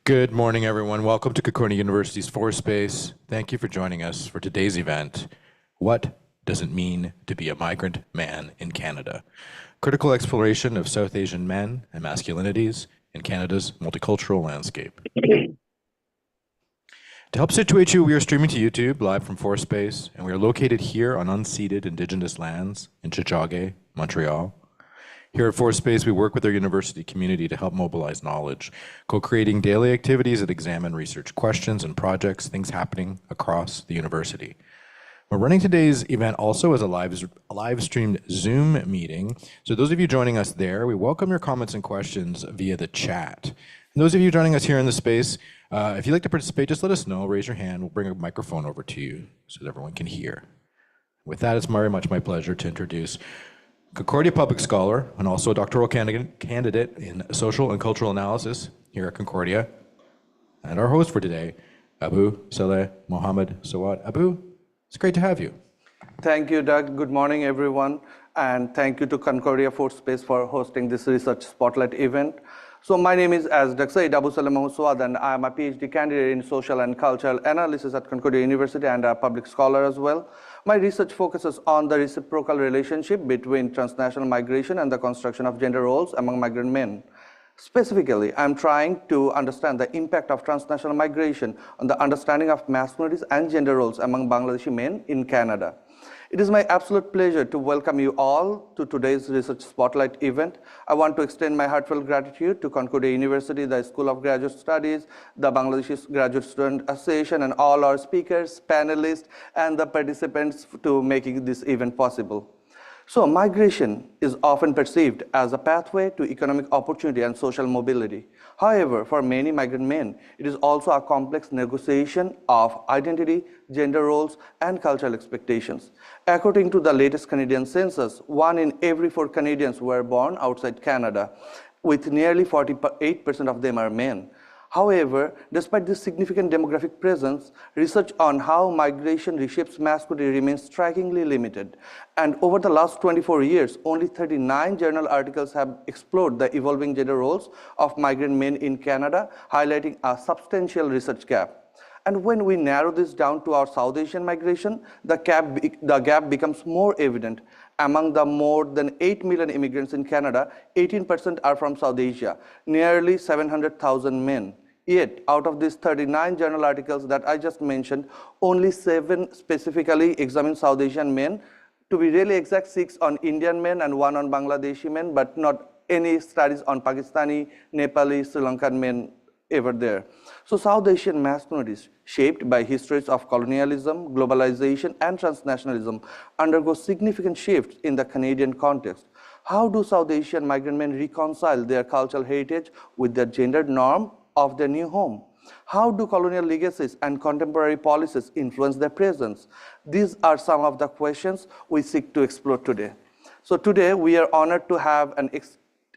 Good morning, everyone. Welcome to Concordia University's Space. Thank you for joining us for today's event, What Does It Mean to Be a Migrant Man in Canada? Critical exploration of South Asian men and masculinities in Canada's multicultural landscape. To help situate you, we are streaming to YouTube live from Space, and we are located here on unceded Indigenous lands in Tiohtià:ke, Montreal. Here at Space, we work with our university community to help mobilize knowledge, co-creating daily activities that examine research questions and projects, things happening across the university. We're running today's event also as a live streamed Zoom meeting. So those of you joining us there, we welcome your comments and questions via the chat. And those of you joining us here in the space, if you'd like to participate, just let us know, raise your hand, we'll bring a microphone over to you so that everyone can hear. With that, it's very much my pleasure to introduce Concordia Public Scholar and also a doctoral candidate in social and cultural analysis here at Concordia, and our host for today, Abu, Saleh, Mohammad, Sowad. Abu, it's great to have you. Thank you, Doug. Good morning, everyone. And thank you to Concordia Space for hosting this Research Spotlight event. So my name is, as Doug said, Abu Saleh Mohammad Sowad, and I am a PhD candidate in social and cultural analysis at Concordia University and a public scholar as well. My research focuses on the reciprocal relationship between transnational migration and the construction of gender roles among migrant men. Specifically, I'm trying to understand the impact of transnational migration on the understanding of masculinities and gender roles among Bangladeshi men in Canada. It is my absolute pleasure to welcome you all to today's Research Spotlight event. I want to extend my heartfelt gratitude to Concordia University, the School of Graduate Studies, the Bangladeshi Graduate Student Association, and all our speakers, panelists, and the participants to making this event possible. So migration is often perceived as a pathway to economic opportunity and social mobility. However, for many migrant men, it is also a complex negotiation of identity, gender roles, and cultural expectations. According to the latest Canadian census, 1 in every 4 Canadians were born outside Canada, with nearly 48% of them are men. However, despite this significant demographic presence, research on how migration reshapes masculinity remains strikingly limited. And over the last 24 years, only 39 journal articles have explored the evolving gender roles of migrant men in Canada, highlighting a substantial research gap. And when we narrow this down to our South Asian migration, the gap becomes more evident. Among the more than 8 million immigrants in Canada, 18% are from South Asia, nearly 700,000 men. Yet, out of these 39 journal articles that I just mentioned, only 7 specifically examine South Asian men. To be really exact, 6 on Indian men and 1 on Bangladeshi men, but not any studies on Pakistani, Nepali, Sri Lankan men ever there. So South Asian masculinities, shaped by histories of colonialism, globalization, and transnationalism, undergo significant shifts in the Canadian context. How do South Asian migrant men reconcile their cultural heritage with the gendered norm of their new home? How do colonial legacies and contemporary policies influence their presence? These are some of the questions we seek to explore today. So today we are honored to have an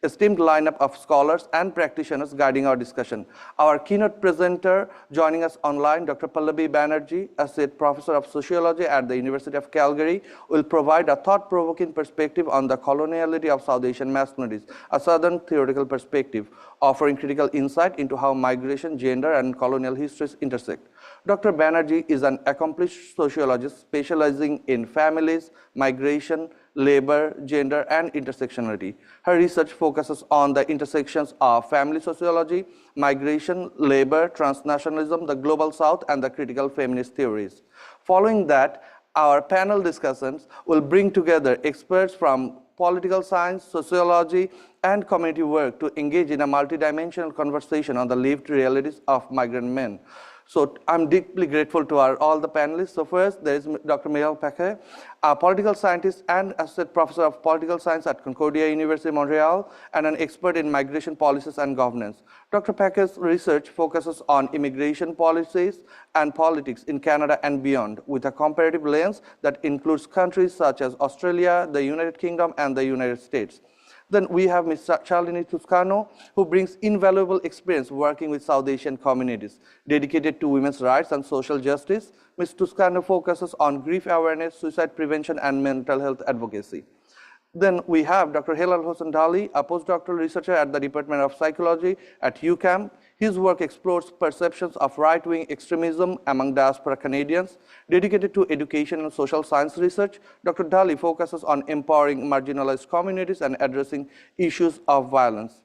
esteemed lineup of scholars and practitioners guiding our discussion. Our keynote presenter joining us online, Dr. Pallavi Banerjee, Associate Professor of Sociology at the University of Calgary, will provide a thought-provoking perspective on the coloniality of South Asian masculinities, a Southern theoretical perspective, offering critical insight into how migration, gender, and colonial histories intersect. Dr. Banerjee is an accomplished sociologist specializing in families, migration, labor, gender, and intersectionality. Her research focuses on the intersections of family sociology, migration, labor, transnationalism, the global south, and the critical feminist theories. Following that, our panel discussions will bring together experts from political science, sociology, and community work to engage in a multidimensional conversation on the lived realities of migrant men. So I'm deeply grateful to all the panelists. So first, there is Dr. Mireille Paquet, a political scientist and associate professor of political science at Concordia University, Montreal, and an expert in migration policies and governance. Dr. Paquet's research focuses on immigration policies and politics in Canada and beyond, with a comparative lens that includes countries such as Australia, the United Kingdom, and the United States. Then we have Ms. Shalini Tuscano, who brings invaluable experience working with South Asian communities dedicated to women's rights and social justice. Ms. Tuscano focuses on grief awareness, suicide prevention, and mental health advocacy. Then we have Dr. Helal Hossain Dhali, a postdoctoral researcher at the Department of Psychology at UCAM. His work explores perceptions of right-wing extremism among diaspora Canadians. Dedicated to education and social science research, Dr. Dhali focuses on empowering marginalized communities and addressing issues of violence.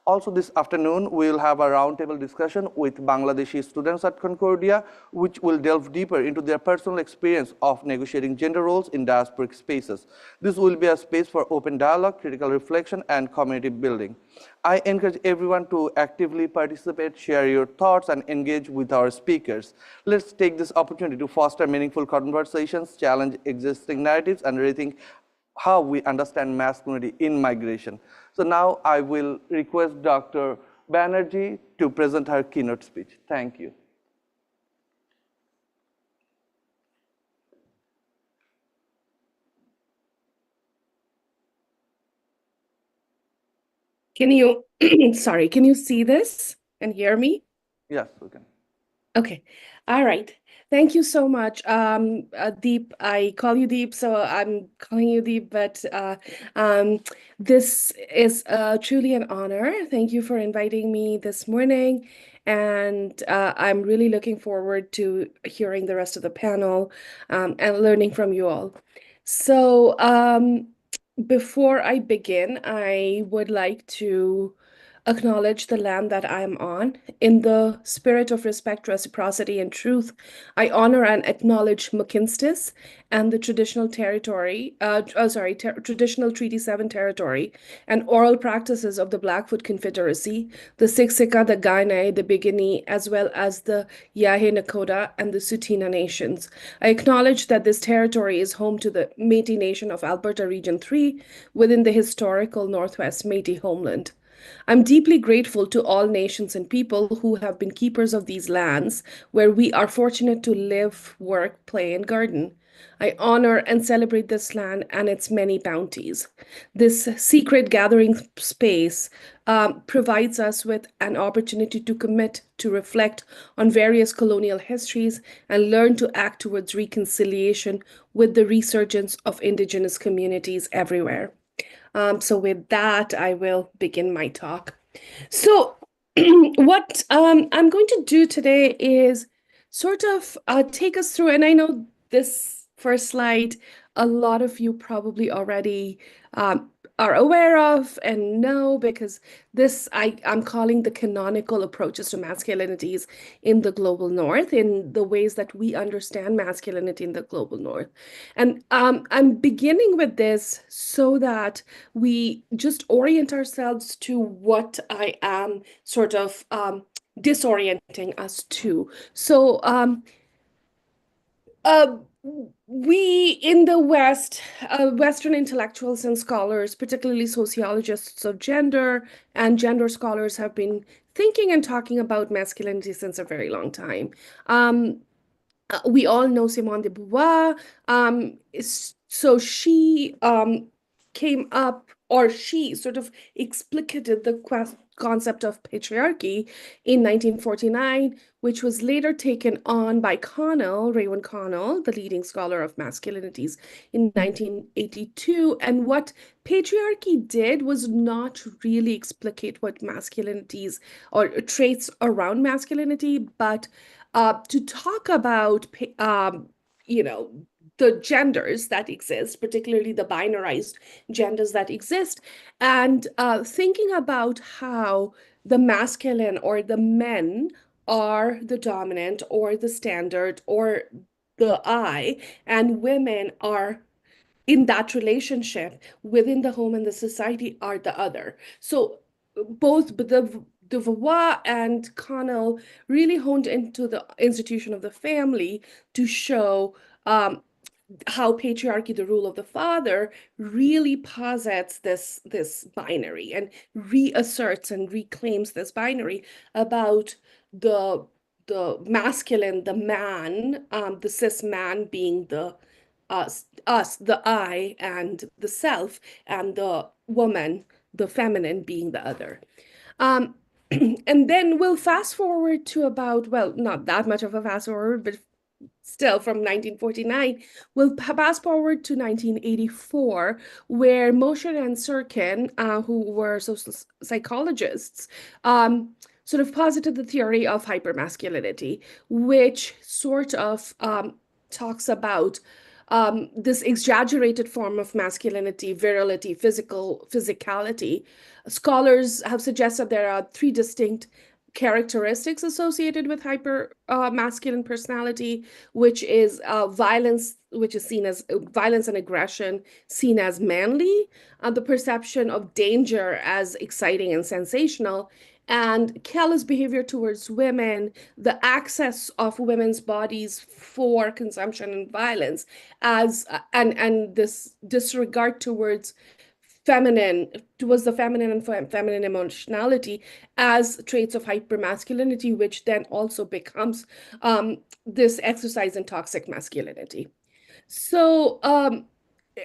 Also this afternoon, we will have a roundtable discussion with Bangladeshi students at Concordia, which will delve deeper into their personal experience of negotiating gender roles in diasporic spaces. This will be a space for open dialogue, critical reflection, and community building. I encourage everyone to actively participate, share your thoughts, and engage with our speakers. Let's take this opportunity to foster meaningful conversations, challenge existing narratives, and rethink how we understand masculinity in migration. So now I will request Dr. Banerjee to present her keynote speech. Thank you. Can you, sorry, can you see this and hear me? Yes, we can. Okay. All right. Thank you so much. Deep, I call you Deep, so I'm calling you Deep, but this is truly an honor. Thank you for inviting me this morning. And I'm really looking forward to hearing the rest of the panel and learning from you all. So before I begin, I would like to acknowledge the land that I am on. In the spirit of respect, reciprocity, and truth, I honor and acknowledge McKinstis and the traditional traditional Treaty 7 territory and oral practices of the Blackfoot Confederacy, the Siksika, the Kainai, the Piikani, as well as the Yahe Nakota and the Tsuut'ina nations. I acknowledge that this territory is home to the Métis Nation of Alberta Region 3 within the historical Northwest Métis homeland. I'm deeply grateful to all nations and people who have been keepers of these lands where we are fortunate to live, work, play, and garden. I honor and celebrate this land and its many bounties. This secret gathering space provides us with an opportunity to commit to reflect on various colonial histories and learn to act towards reconciliation with the resurgence of Indigenous communities everywhere. So with that, I will begin my talk. So what I'm going to do today is sort of take us through, and I know this first slide, a lot of you probably already are aware of and know, because this I'm calling the canonical approaches to masculinities in the global north, in the ways that we understand masculinity in the global north. And I'm beginning with this so that we just orient ourselves to what I am sort of disorienting us to. So we in the West, Western intellectuals and scholars, particularly sociologists of gender and gender scholars, have been thinking and talking about masculinity since a very long time. We all know Simone de Beauvoir. So she came up, or she sort of explicated the concept of patriarchy in 1949, which was later taken on by Raymond Connell, the leading scholar of masculinities, in 1982. And what patriarchy did was not really explicate what masculinities or traits around masculinity, but to talk about, the genders that exist, particularly the binarized genders that exist, and thinking about how the masculine or the men are the dominant or the standard or the I, and women are in that relationship within the home and the society are the other. So both the Beauvoir and Connell really honed into the institution of the family to show how patriarchy, the rule of the father, really posits this binary and reasserts and reclaims this binary about the masculine, the man, the cis man being the us, the I and the self, and the woman, the feminine, being the other. And then we'll fast forward to about, well, not that much of a fast forward, but still from 1949. We'll pass forward to 1984, where Moshe and Sirkin, who were social psychologists, sort of posited the theory of hypermasculinity, which sort of talks about this exaggerated form of masculinity, virility, physicality. Scholars have suggested there are three distinct characteristics associated with hyper masculine personality, which is violence, which is seen as violence and aggression, seen as manly, the perception of danger as exciting and sensational, and callous behavior towards women, the access of women's bodies for consumption and violence, as and this disregard towards the feminine and feminine emotionality as traits of hypermasculinity, which then also becomes this exercise in toxic masculinity. So,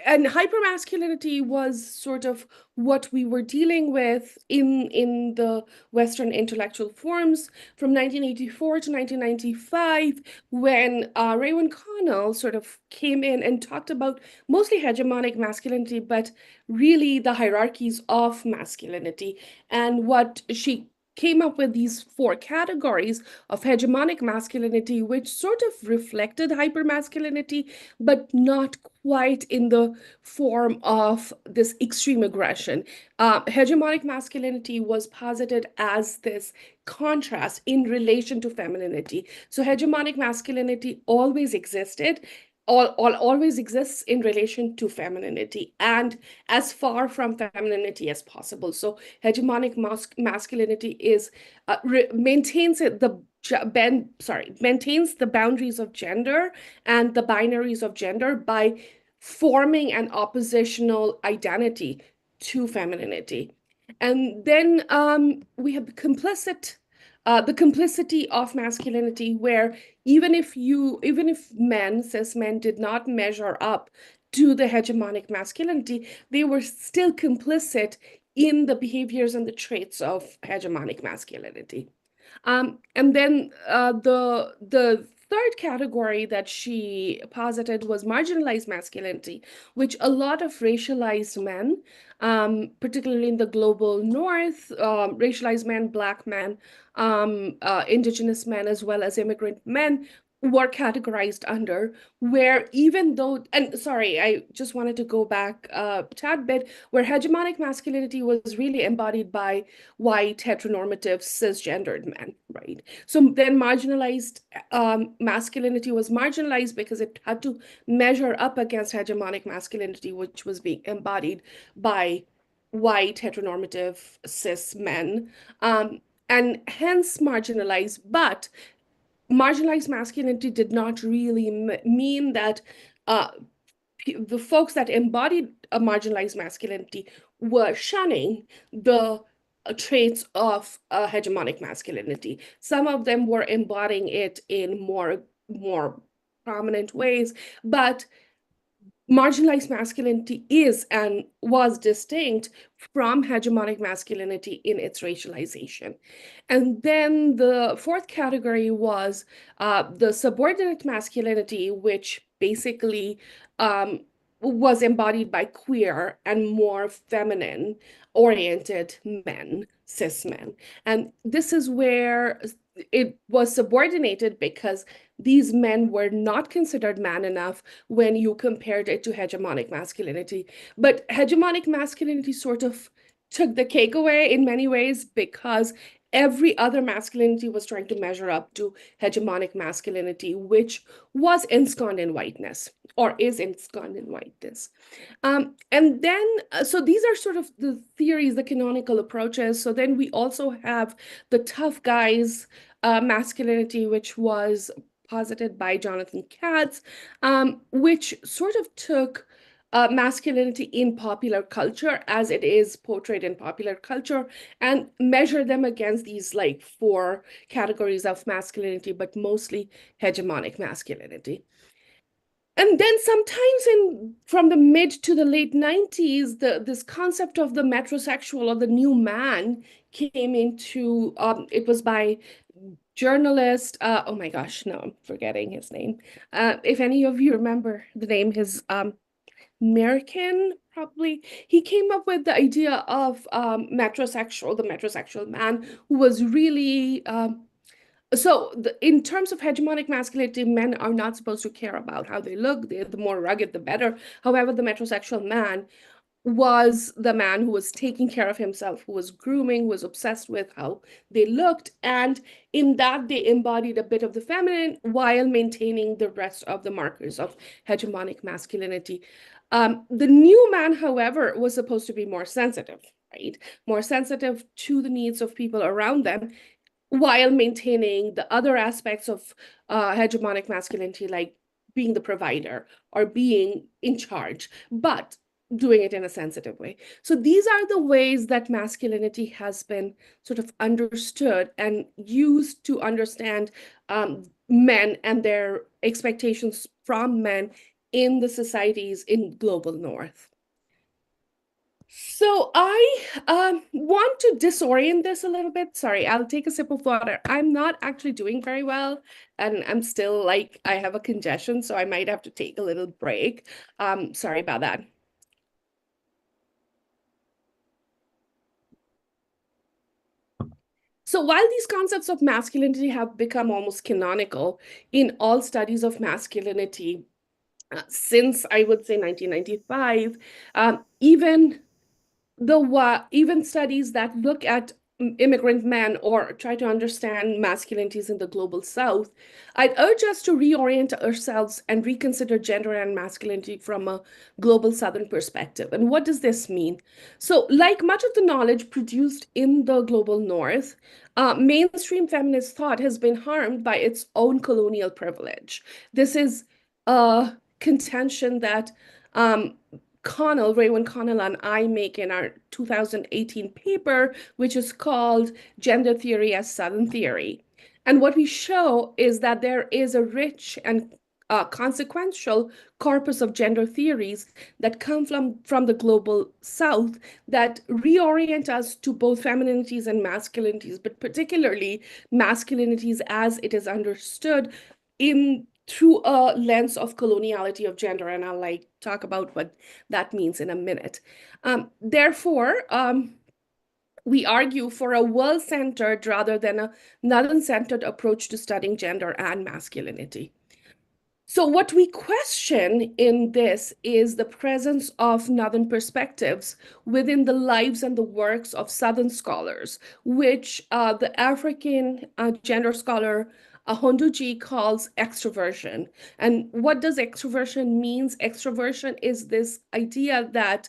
and hypermasculinity was sort of what we were dealing with in the Western intellectual forms from 1984 to 1995, when Raymond Connell sort of came in and talked about mostly hegemonic masculinity, but really the hierarchies of masculinity. And what she came up with these four categories of hegemonic masculinity, which sort of reflected hypermasculinity, but not quite in the form of this extreme aggression. Hegemonic masculinity was posited as this contrast in relation to femininity. So hegemonic masculinity always existed, always exists in relation to femininity and as far from femininity as possible. So hegemonic masculinity is maintains maintains the boundaries of gender and the binaries of gender by forming an oppositional identity to femininity. And then we have the complicity of masculinity, where even if cis men did not measure up to the hegemonic masculinity, they were still complicit in the behaviors and the traits of hegemonic masculinity. And then the third category that she posited was marginalized masculinity, which a lot of racialized men, particularly in the global north, racialized men, Black men, indigenous men, as well as immigrant men, were categorized under, where even though, and sorry, I just wanted to go back a tad bit, where hegemonic masculinity was really embodied by white, heteronormative, cisgendered men, right? So then marginalized masculinity was marginalized because it had to measure up against hegemonic masculinity, which was being embodied by white, heteronormative, cis men, and hence marginalized. But marginalized masculinity did not really mean that the folks that embodied a marginalized masculinity were shunning the traits of hegemonic masculinity. Some of them were embodying it in more prominent ways, but marginalized masculinity is and was distinct from hegemonic masculinity in its racialization. And then the fourth category was the subordinate masculinity, which basically was embodied by queer and more feminine oriented men, cis men. And this is where it was subordinated because these men were not considered man enough when you compared it to hegemonic masculinity. But hegemonic masculinity sort of took the cake away in many ways because every other masculinity was trying to measure up to hegemonic masculinity, which was ensconced in whiteness or is ensconced in whiteness. And then, so these are sort of the theories, the canonical approaches. So then we also have the tough guys masculinity, which was posited by Jonathan Katz, which sort of took masculinity in popular culture as it is portrayed in popular culture and measure them against these like four categories of masculinity, but mostly hegemonic masculinity. And then sometimes from the mid to the late 90s, this concept of the metrosexual or the new man came into, it was by journalist. Oh my gosh, no, I'm forgetting his name. If any of you remember the name, his American, probably. He came up with the idea of metrosexual, the metrosexual man who was really in terms of hegemonic masculinity, men are not supposed to care about how they look. The more rugged, the better. However, the metrosexual man was the man who was taking care of himself, who was grooming, who was obsessed with how they looked. And in that, they embodied a bit of the feminine while maintaining the rest of the markers of hegemonic masculinity. The new man, however, was supposed to be more sensitive, right? More sensitive to the needs of people around them while maintaining the other aspects of hegemonic masculinity, like being the provider or being in charge, but doing it in a sensitive way. So these are the ways that masculinity has been sort of understood and used to understand men and their expectations from men in the societies in global north. So I want to disorient this a little bit. Sorry, I'll take a sip of water. I'm not actually doing very well, and I'm still like I have a congestion, so I might have to take a little break. Sorry about that. So while these concepts of masculinity have become almost canonical in all studies of masculinity since I would say 1995, even studies that look at immigrant men or try to understand masculinities in the global south, I'd urge us to reorient ourselves and reconsider gender and masculinity from a global southern perspective. And what does this mean? So, like much of the knowledge produced in the global north, mainstream feminist thought has been harmed by its own colonial privilege. This is a contention that Raywin Connell and I make in our 2018 paper, which is called Gender Theory as Southern Theory. And what we show is that there is a rich and consequential corpus of gender theories that come from the global south that reorient us to both femininities and masculinities, but particularly masculinities as it is understood in through a lens of coloniality of gender, and I'll talk about what that means in a minute. Therefore, we argue for a world-centered rather than a northern-centered approach to studying gender and masculinity. So what we question in this is the presence of northern perspectives within the lives and the works of southern scholars, which the African gender scholar Ahondoji calls extroversion. And what does extroversion means? Extroversion is this idea that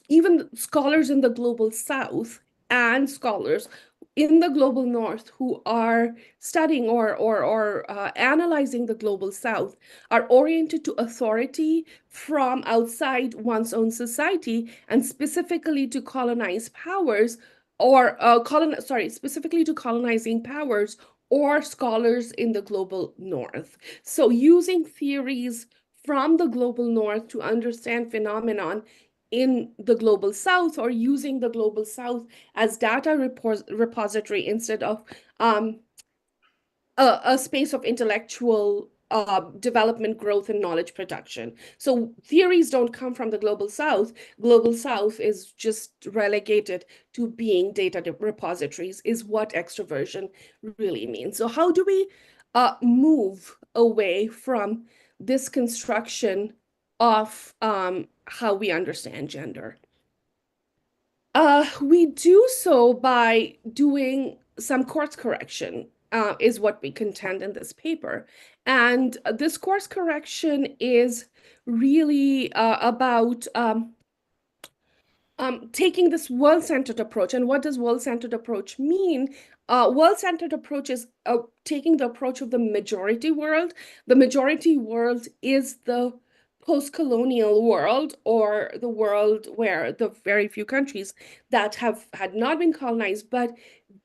even scholars in the global south and scholars in the global north who are studying or analyzing the global south are oriented to authority from outside one's own society and specifically to colonize powers or specifically to colonizing powers or scholars in the global north. So using theories from the global north to understand phenomenon in the global south or using the global south as data repository instead of a space of intellectual development, growth, and knowledge production. So theories don't come from the global south. Global south is just relegated to being data repositories is what extroversion really means. So how do we move away from this construction of how we understand gender? We do so by doing some course correction, is what we contend in this paper. And this course correction is really about taking this world-centered approach. And what does world-centered approach mean? World-centered approach is taking the approach of the majority world. The majority world is the post-colonial world, or the world where the very few countries that had not been colonized, but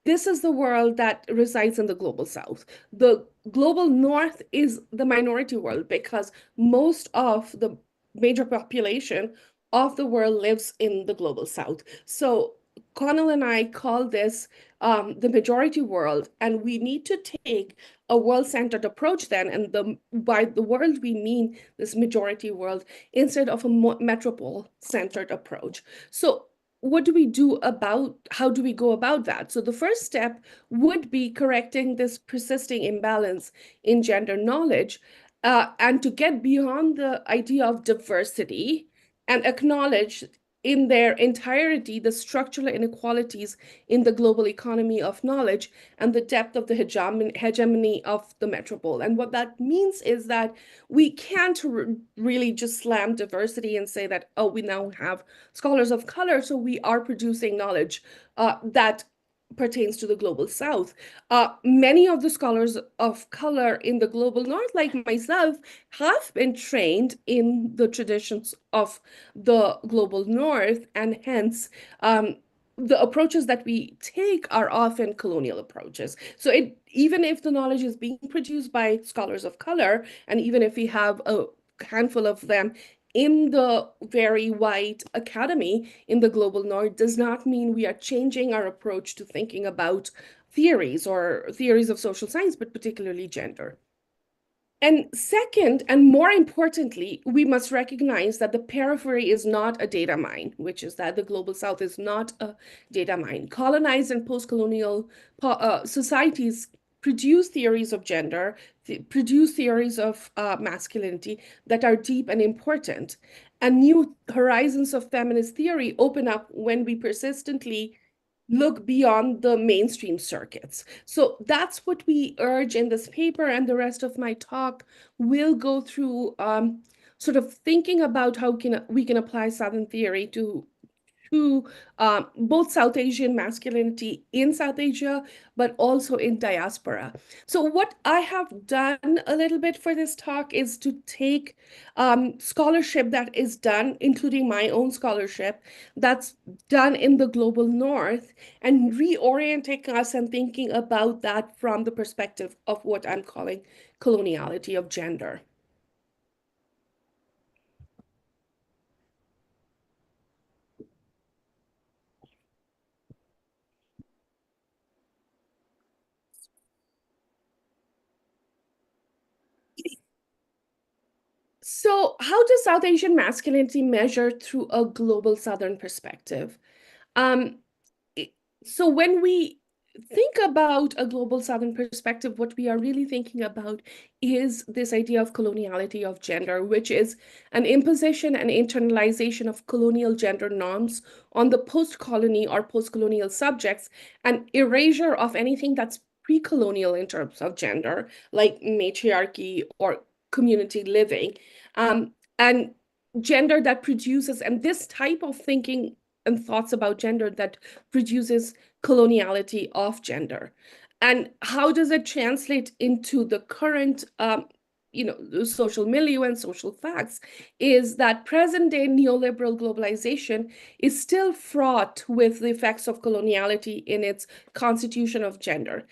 this is the world that resides in the global south. The global north is the minority world because most of the major population of the world lives in the global south. So Connell and I call this the majority world, and we need to take a world-centered approach then, and by the world we mean this majority world instead of a metropole-centered approach. So what do we do about, how do we go about that? So the first step would be correcting this persisting imbalance in gender knowledge, and to get beyond the idea of diversity and acknowledge in their entirety the structural inequalities in the global economy of knowledge and the depth of the hegemony of the metropole. And what that means is that we can't really just slam diversity and say that, oh, we now have scholars of color, so we are producing knowledge that pertains to the global South. Many of the scholars of color in the global North, like myself, have been trained in the traditions of the global North, and hence the approaches that we take are often colonial approaches. So even if the knowledge is being produced by scholars of color, and even if we have a handful of them in the very white academy in the global North, does not mean we are changing our approach to thinking about theories or theories of social science, but particularly gender. And second, and more importantly, we must recognize that the periphery is not a data mine, which is that the global South is not a data mine. Colonized and post-colonial societies produce theories of gender, produce theories of masculinity that are deep and important. And new horizons of feminist theory open up when we persistently look beyond the mainstream circuits. So that's what we urge in this paper, and the rest of my talk will go through sort of thinking about how we can apply Southern theory to both South Asian masculinity in South Asia, but also in diaspora. So what I have done a little bit for this talk is to take scholarship that is done, including my own scholarship, that's done in the global North, and reorienting us and thinking about that from the perspective of what I'm calling coloniality of gender. So, how does South Asian masculinity measure through a global Southern perspective? Um, so when we think about a global Southern perspective, what we are really thinking about is this idea of coloniality of gender, which is an imposition and internalization of colonial gender norms on the post-colony or post-colonial subjects, and erasure of anything that's pre-colonial in terms of gender, like matriarchy or community living, and gender that produces, and this type of thinking and thoughts about gender that produces coloniality of gender. And how does it translate into the current the social milieu and social facts is that present day neoliberal globalization is still fraught with the effects of coloniality in its constitution of gender.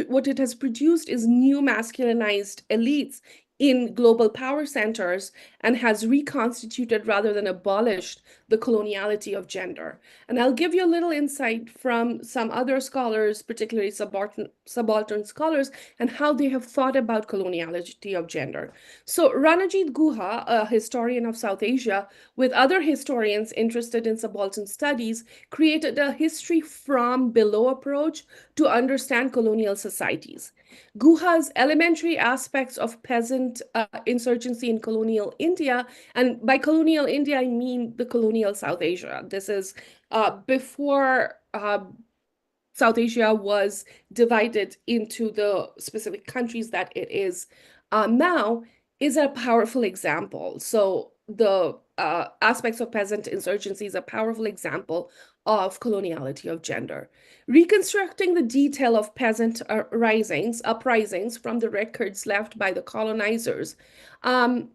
What it has produced is new masculinized elites in global power centers, and has reconstituted rather than abolished the coloniality of gender. And I'll give you a little insight from some other scholars, particularly subaltern scholars, and how they have thought about coloniality of gender. So Ranajit Guha, a historian of South Asia, with other historians interested in subaltern studies, created a history from below approach to understand colonial societies. Guha's elementary aspects of peasant insurgency in colonial India, and by colonial India, I mean the colonial South Asia. This is before South Asia was divided into the specific countries that it is now, is a powerful example. So the aspects of peasant insurgency is a powerful example of coloniality of gender. Reconstructing the detail of peasant uprisings from the records left by the colonizers, instead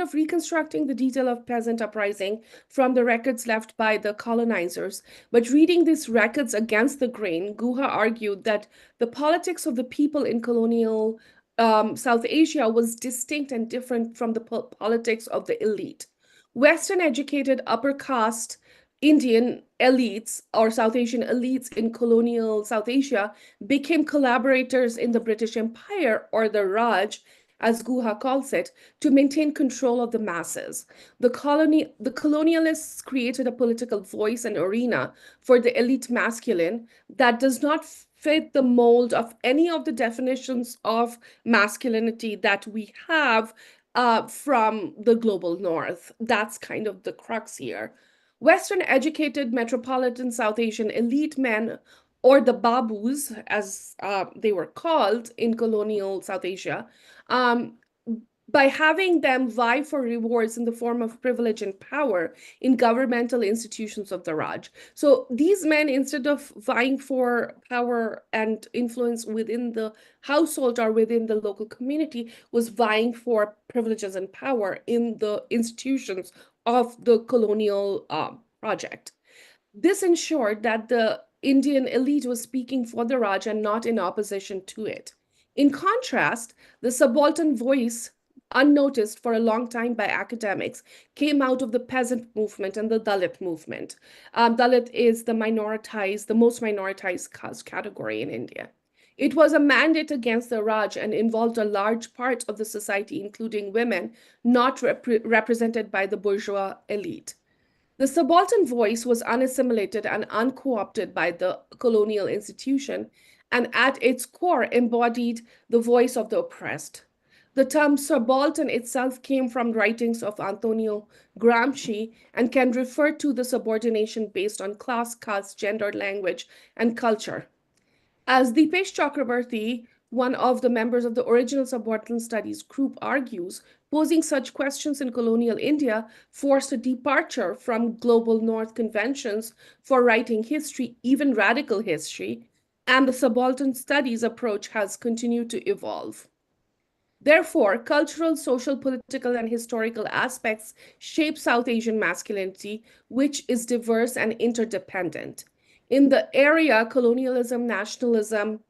of reconstructing the detail of peasant uprising from the records left by the colonizers, but reading these records against the grain, Guha argued that the politics of the people in colonial South Asia was distinct and different from the politics of the elite. Western educated upper caste Indian elites or South Asian elites in colonial South Asia became collaborators in the British Empire, or the Raj, as Guha calls it, to maintain control of the masses. The colonialists created a political voice and arena for the elite masculine that does not fit the mold of any of the definitions of masculinity that we have from the global north. That's kind of the crux here. Western educated metropolitan South Asian elite men, or the Babus, as they were called in colonial South Asia, um, by having them vie for rewards in the form of privilege and power in governmental institutions of the Raj. So these men, instead of vying for power and influence within the household or within the local community, was vying for privileges and power in the institutions of the colonial project. This ensured that the Indian elite was speaking for the Raj and not in opposition to it. In contrast, the subaltern voice, unnoticed for a long time by academics, came out of the peasant movement and the Dalit movement. Dalit is the most minoritized caste category in India. It was a mandate against the Raj and involved a large part of the society, including women, not represented by the bourgeois elite. The subaltern voice was unassimilated and unco-opted by the colonial institution, and at its core embodied the voice of the oppressed. The term subaltern itself came from writings of Antonio Gramsci and can refer to the subordination based on class, caste, gender, language, and culture. As Deepesh Chakrabarty, one of the members of the original subaltern studies group, argues, posing such questions in colonial India forced a departure from global North conventions for writing history, even radical history, and the subaltern studies approach has continued to evolve. Therefore, cultural, social, political, and historical aspects shape South Asian masculinity, which is diverse and interdependent. In the area, colonialism, nationalism,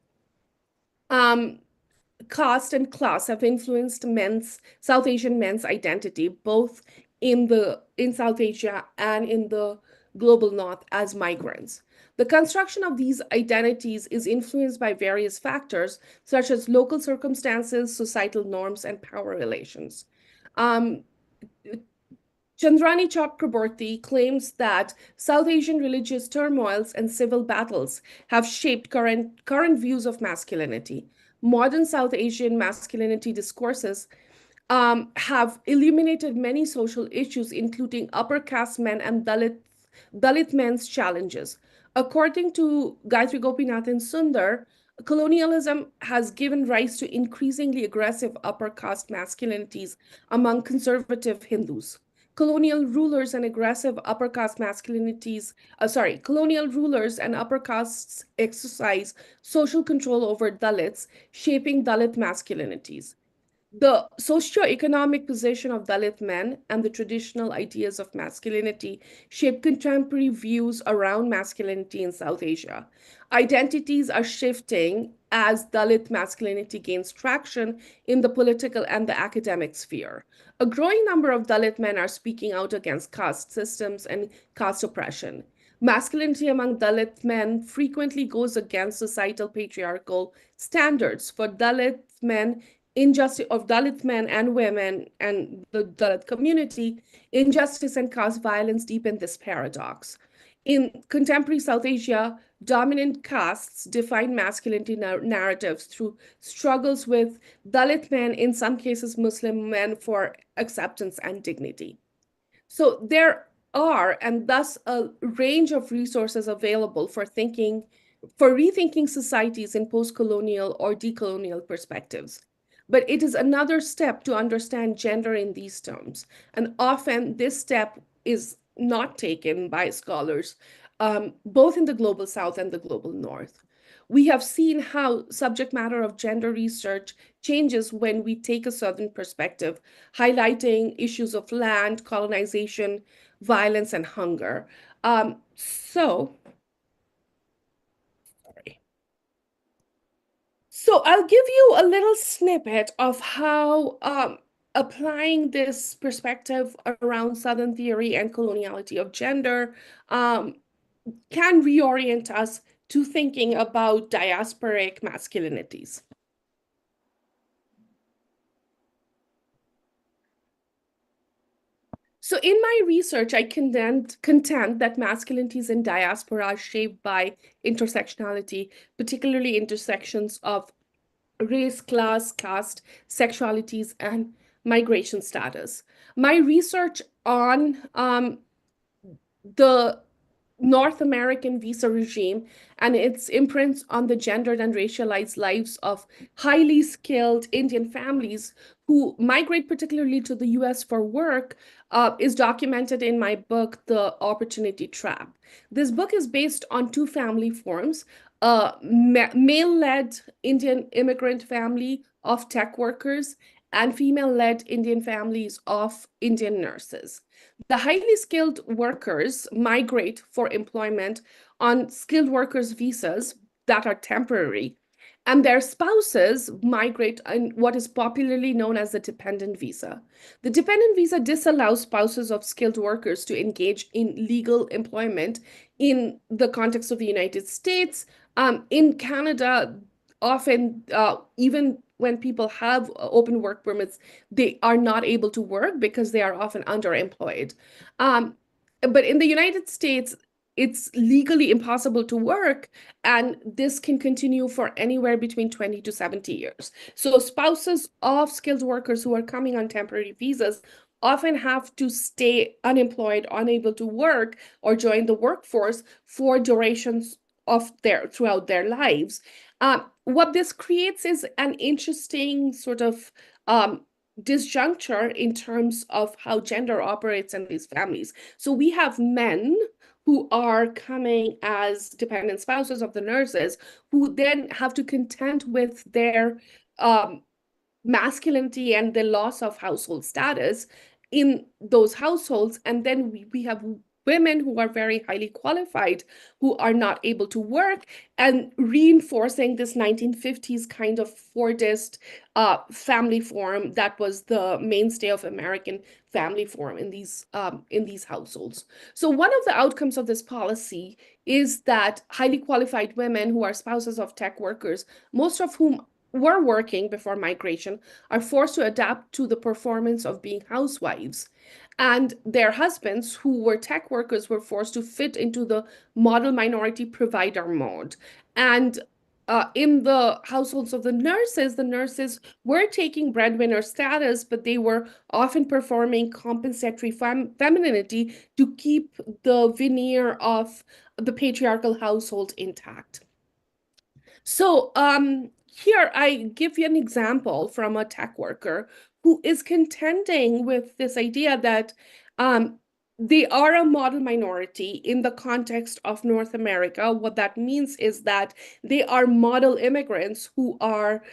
um, caste, and class have influenced South Asian men's identity, both in South Asia and in the global North as migrants. The construction of these identities is influenced by various factors, such as local circumstances, societal norms, and power relations. Um, Chandrani Chakraborty claims that South Asian religious turmoils and civil battles have shaped current views of masculinity. Modern South Asian masculinity discourses have illuminated many social issues, including upper caste men and Dalit men's challenges. According to Gayatri Gopinathan Sundar, colonialism has given rise to increasingly aggressive upper caste masculinities among conservative Hindus. Colonial rulers and upper castes exercise social control over Dalits, shaping Dalit masculinities. The socio-economic position of Dalit men and the traditional ideas of masculinity shape contemporary views around masculinity in South Asia. Identities are shifting as Dalit masculinity gains traction in the political and the academic sphere. A growing number of Dalit men are speaking out against caste systems and caste oppression. Masculinity among Dalit men frequently goes against societal patriarchal standards. For Dalit men, injustice of Dalit men and women and the Dalit community, injustice and caste violence deepen this paradox. In contemporary South Asia, dominant castes define masculinity narratives through struggles with Dalit men, in some cases Muslim men, for acceptance and dignity. So there are, and thus, a range of resources available for rethinking societies in post-colonial or decolonial perspectives. But it is another step to understand gender in these terms. And often this step is not taken by scholars, both in the global South and the global North. We have seen how subject matter of gender research changes when we take a Southern perspective, highlighting issues of land, colonization, violence, and hunger. So I'll give you a little snippet of how applying this perspective around Southern theory and coloniality of gender can reorient us to thinking about diasporic masculinities. So in my research, I contend that masculinities in diaspora are shaped by intersectionality, particularly intersections of race, class, caste, sexualities, and migration status. My research on the North American visa regime and its imprints on the gendered and racialized lives of highly skilled Indian families who migrate particularly to the US for work is documented in my book, The Opportunity Trap. This book is based on two family forms, a male-led Indian immigrant family of tech workers and female-led Indian families of Indian nurses. The highly skilled workers migrate for employment on skilled workers' visas that are temporary, and their spouses migrate on what is popularly known as the dependent visa. The dependent visa disallows spouses of skilled workers to engage in legal employment in the context of the United States. In Canada, often, even when people have open work permits, they are not able to work because they are often underemployed. But in the United States, it's legally impossible to work, and this can continue for anywhere between 20 to 70 years. So spouses of skilled workers who are coming on temporary visas often have to stay unemployed, unable to work or join the workforce for durations of throughout their lives. What this creates is an interesting sort of disjuncture in terms of how gender operates in these families. So we have men who are coming as dependent spouses of the nurses, who then have to contend with their masculinity and the loss of household status in those households. And then we have women who are very highly qualified who are not able to work, and reinforcing this 1950s kind of Fordist family form that was the mainstay of American family form in these households. So one of the outcomes of this policy is that highly qualified women who are spouses of tech workers, most of whom were working before migration, are forced to adapt to the performance of being housewives. And their husbands, who were tech workers, were forced to fit into the model minority provider mode. And in the households of the nurses were taking breadwinner status, but they were often performing compensatory femininity to keep the veneer of the patriarchal household intact. So here I give you an example from a tech worker who is contending with this idea that they are a model minority in the context of North America. What that means is that they are model immigrants who are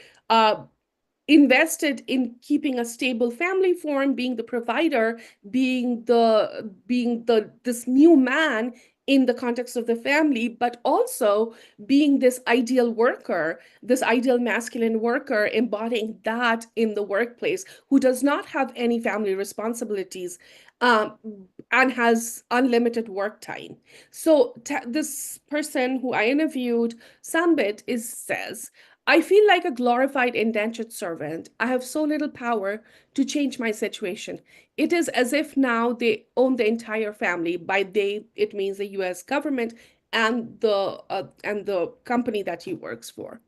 invested in keeping a stable family form, being the provider, being this new man in the context of the family, but also being this ideal worker, this ideal masculine worker, embodying that in the workplace, who does not have any family responsibilities and has unlimited work time. So this person who I interviewed, Sambit, says, I feel like a glorified indentured servant. I have so little power to change my situation. It is as if now they own the entire family. By they, it means the US government and the company that he works for.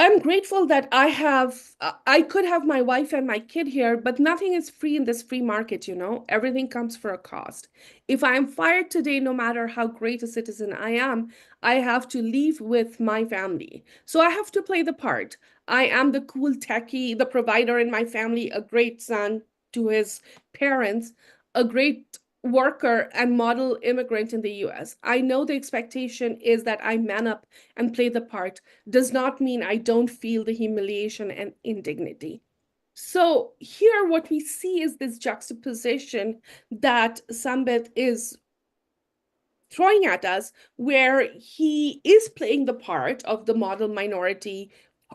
I'm grateful that I could have my wife and my kid here, but nothing is free in this free market, you know? Everything comes for a cost. If I am fired today, no matter how great a citizen I am, I have to leave with my family. So I have to play the part. I am the cool techie, the provider in my family, a great son to his parents, a great worker and model immigrant in the US. I know the expectation is that I man up and play the part, does not mean I don't feel the humiliation and indignity. So here what we see is this juxtaposition that Sambit is throwing at us, where he is playing the part of the model minority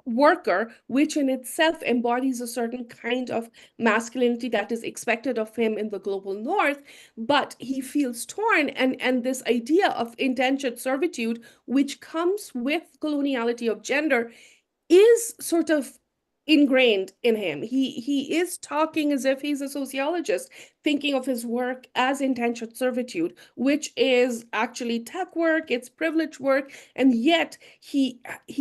worker, which in itself embodies a certain kind of masculinity that is expected of him in the global north, but he feels torn, and this idea of indentured servitude, which comes with coloniality of gender, is sort of ingrained in him. He is talking as if he's a sociologist, thinking of his work as indentured servitude, which is actually tech work, it's privilege work, and yet he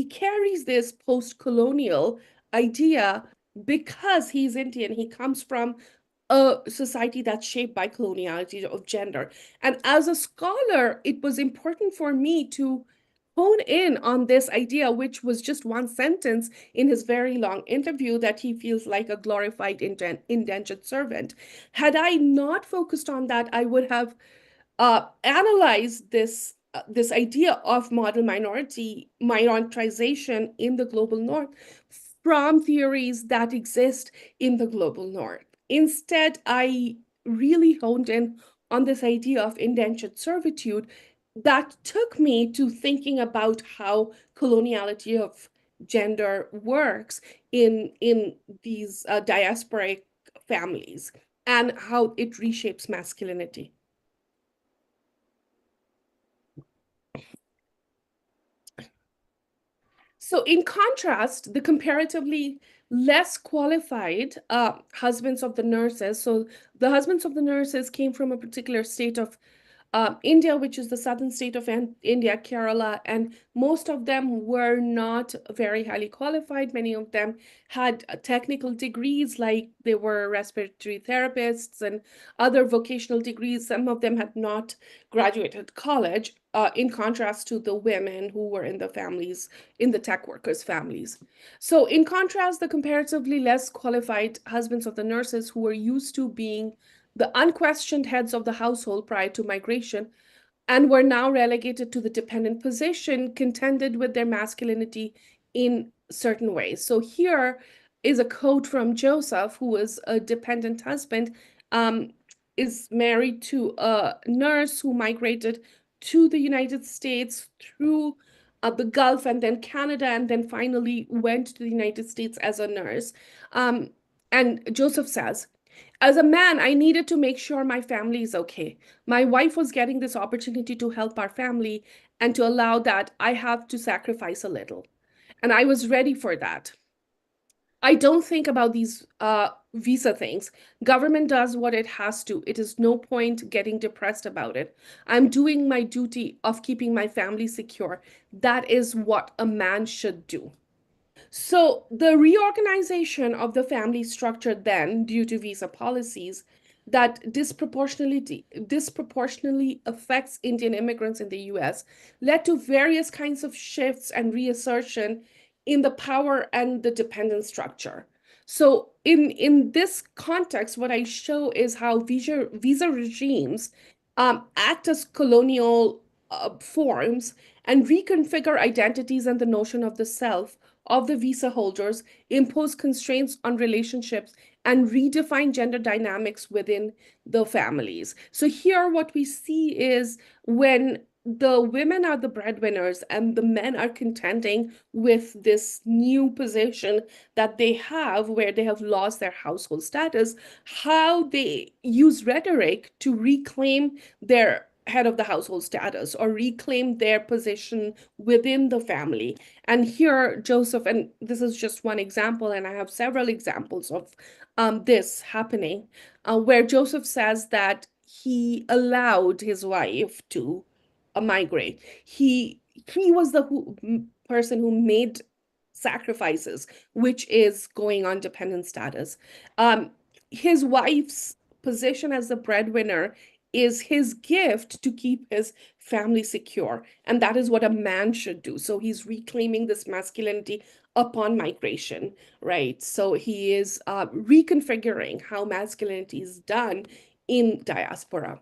carries this post-colonial idea because he's Indian. He comes from a society that's shaped by coloniality of gender. And as a scholar, it was important for me to hone in on this idea, which was just one sentence in his very long interview, that he feels like a glorified indentured servant. Had I not focused on that, I would have analyzed this idea of model minoritization in the global north from theories that exist in the global north. Instead, I really honed in on this idea of indentured servitude that took me to thinking about how coloniality of gender works in these diasporic families and how it reshapes masculinity. So in contrast, the comparatively less qualified husbands of the nurses, so the husbands of the nurses came from a particular state of India, which is the southern state of India, Kerala, and most of them were not very highly qualified. Many of them had technical degrees, like they were respiratory therapists and other vocational degrees. Some of them had not graduated college, in contrast to the women who were in the families, in the tech workers' families. So in contrast, the comparatively less qualified husbands of the nurses who were used to being the unquestioned heads of the household prior to migration and were now relegated to the dependent position, contended with their masculinity in certain ways. So here is a quote from Joseph, who was a dependent husband, is married to a nurse who migrated to the United States through the Gulf and then Canada, and then finally went to the United States as a nurse. And Joseph says, as a man, I needed to make sure my family is okay. My wife was getting this opportunity to help our family, and to allow that, I have to sacrifice a little. And I was ready for that. I don't think about these visa things. Government does what it has to. It is no point getting depressed about it. I'm doing my duty of keeping my family secure. That is what a man should do. So the reorganization of the family structure then, due to visa policies that disproportionately affects Indian immigrants in the US, led to various kinds of shifts and reassertion in the power and the dependent structure. So in this context, what I show is how visa regimes act as colonial forms and reconfigure identities and the notion of the self of the visa holders, impose constraints on relationships, and redefine gender dynamics within the families. So here what we see is when the women are the breadwinners and the men are contending with this new position that they have, where they have lost their household status, how they use rhetoric to reclaim their head of the household status or reclaim their position within the family. And here, Joseph, and this is just one example, and I have several examples of this happening, where Joseph says that he allowed his wife to migrate. He was the person who made sacrifices, which is going on dependent status. His wife's position as the breadwinner is his gift to keep his family secure. And that is what a man should do. So he's reclaiming this masculinity upon migration, right? So he is reconfiguring how masculinity is done in diaspora.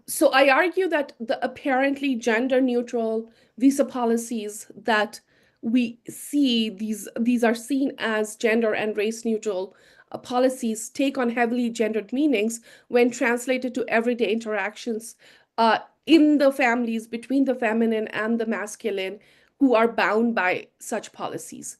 So I argue that the apparently gender neutral visa policies that we see, these are seen as gender and race neutral policies, take on heavily gendered meanings when translated to everyday interactions in the families between the feminine and the masculine, who are bound by such policies.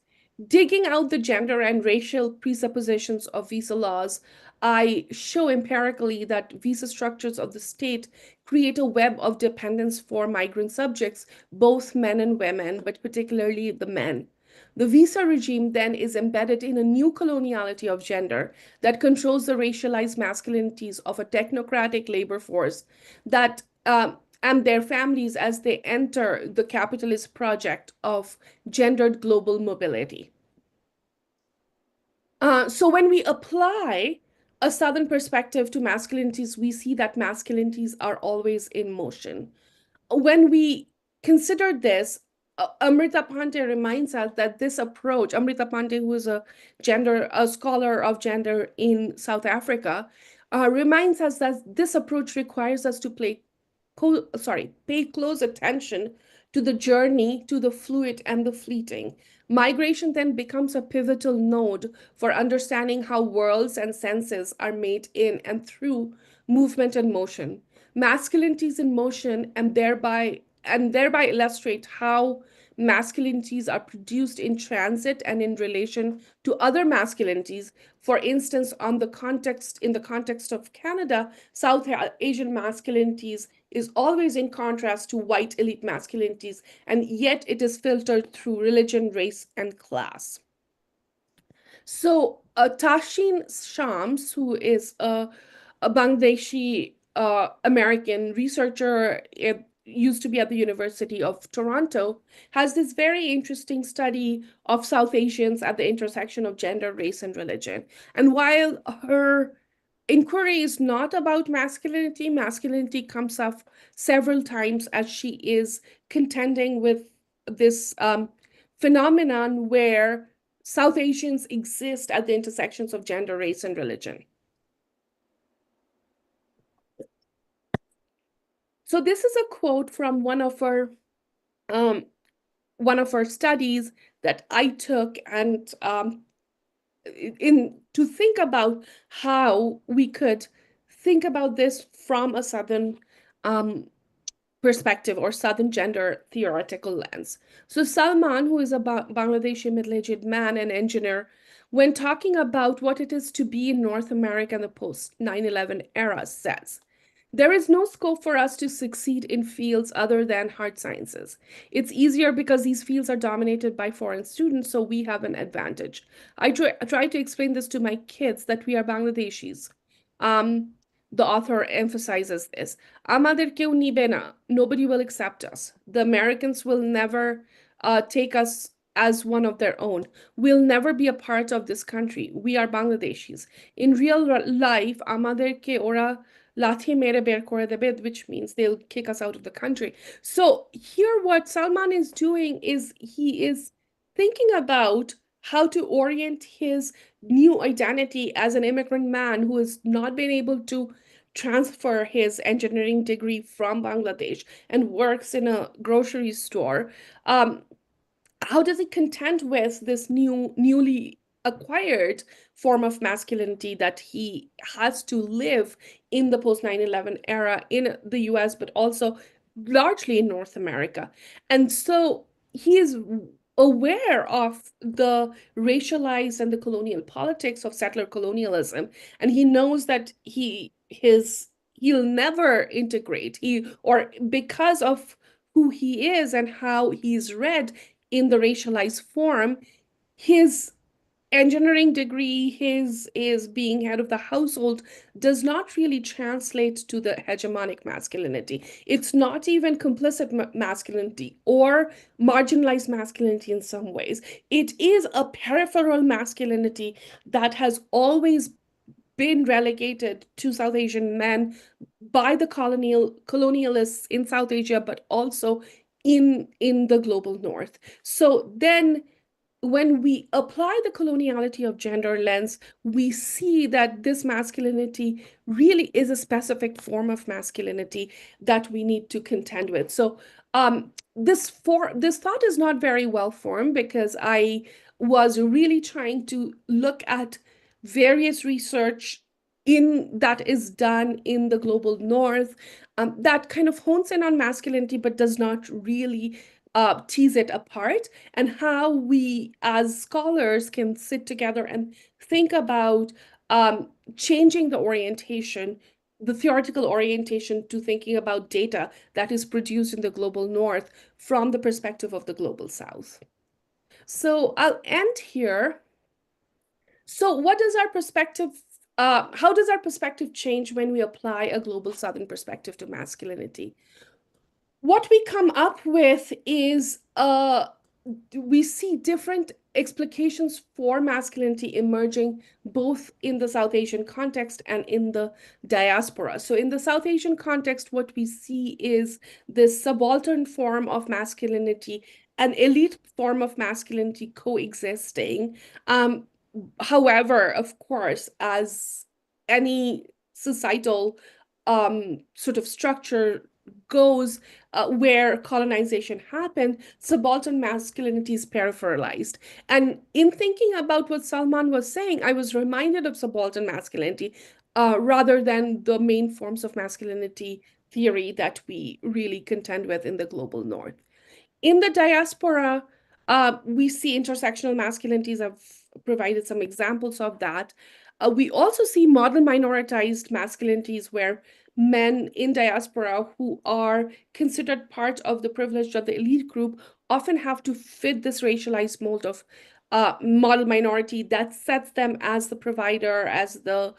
Digging out the gender and racial presuppositions of visa laws, I show empirically that visa structures of the state create a web of dependence for migrant subjects, both men and women, but particularly the men. The visa regime then is embedded in a new coloniality of gender that controls the racialized masculinities of a technocratic labor force that and their families as they enter the capitalist project of gendered global mobility. So when we apply a Southern perspective to masculinities, we see that masculinities are always in motion. When we consider this, Amrita Pandey reminds us that this approach, Amrita Pandey, who is a scholar of gender in South Africa, reminds us that this approach requires us to pay close attention to the journey, to the fluid and the fleeting. Migration then becomes a pivotal node for understanding how worlds and senses are made in and through movement and motion. Masculinities in motion and thereby illustrate how masculinities are produced in transit and in relation to other masculinities. For instance, in the context of Canada, South Asian masculinities is always in contrast to white elite masculinities, and yet it is filtered through religion, race, and class. So Tashin Shams, who is a Bangladeshi American researcher, used to be at the University of Toronto, has this very interesting study of South Asians at the intersection of gender, race, and religion. And while her inquiry is not about masculinity, masculinity comes up several times as she is contending with this phenomenon where South Asians exist at the intersections of gender, race, and religion. So this is a quote from one of our studies that I took, and to think about how we could think about this from a Southern perspective or Southern gender theoretical lens. So Salman, who is a Bangladeshi middle-aged man and engineer, when talking about what it is to be in North America in the post 9/11 era, says, there is no scope for us to succeed in fields other than hard sciences. It's easier because these fields are dominated by foreign students, so we have an advantage. I try to explain this to my kids that we are Bangladeshis. The author emphasizes this. Amader keu nibe na. Nobody will accept us. The Americans will never take us as one of their own. We'll never be a part of this country. We are Bangladeshis. In real life, amader ke ora lathi mere ber kore debe, which means they'll kick us out of the country. So here what Salman is doing is he is thinking about how to orient his new identity as an immigrant man who has not been able to transfer his engineering degree from Bangladesh and works in a grocery store. How does he contend with this newly acquired form of masculinity that he has to live in the post 9/11 era in the US, but also largely in North America? And so he is aware of the racialized and the colonial politics of settler colonialism, and he knows that he'll never integrate, because of who he is and how he's read in the racialized form, his engineering degree, his being head of the household does not really translate to the hegemonic masculinity. It's not even complicit masculinity or marginalized masculinity in some ways. It is a peripheral masculinity that has always been relegated to South Asian men by the colonialists in South Asia, but also in the global North. So then when we apply the coloniality of gender lens, we see that this masculinity really is a specific form of masculinity that we need to contend with. So this thought is not very well formed because I was really trying to look at various research that is done in the global North that kind of hones in on masculinity but does not really tease it apart, and how we as scholars can sit together and think about changing the orientation, the theoretical orientation, to thinking about data that is produced in the global north from the perspective of the global south. So I'll end here. So what does our perspective, how does our perspective change when we apply a global southern perspective to masculinity? What we come up with is we see different explications for masculinity emerging both in the South Asian context and in the diaspora. So in the South Asian context, what we see is this subaltern form of masculinity, an elite form of masculinity coexisting. However, of course, as any societal sort of structure goes, where colonization happened, subaltern masculinity is peripheralized. And in thinking about what Salman was saying, I was reminded of subaltern masculinity rather than the main forms of masculinity theory that we really contend with in the global north. In the diaspora, we see intersectional masculinities. I've provided some examples of that. We also see model minoritized masculinities where men in diaspora who are considered part of the privileged or the elite group often have to fit this racialized mold of model minority that sets them as the provider, as the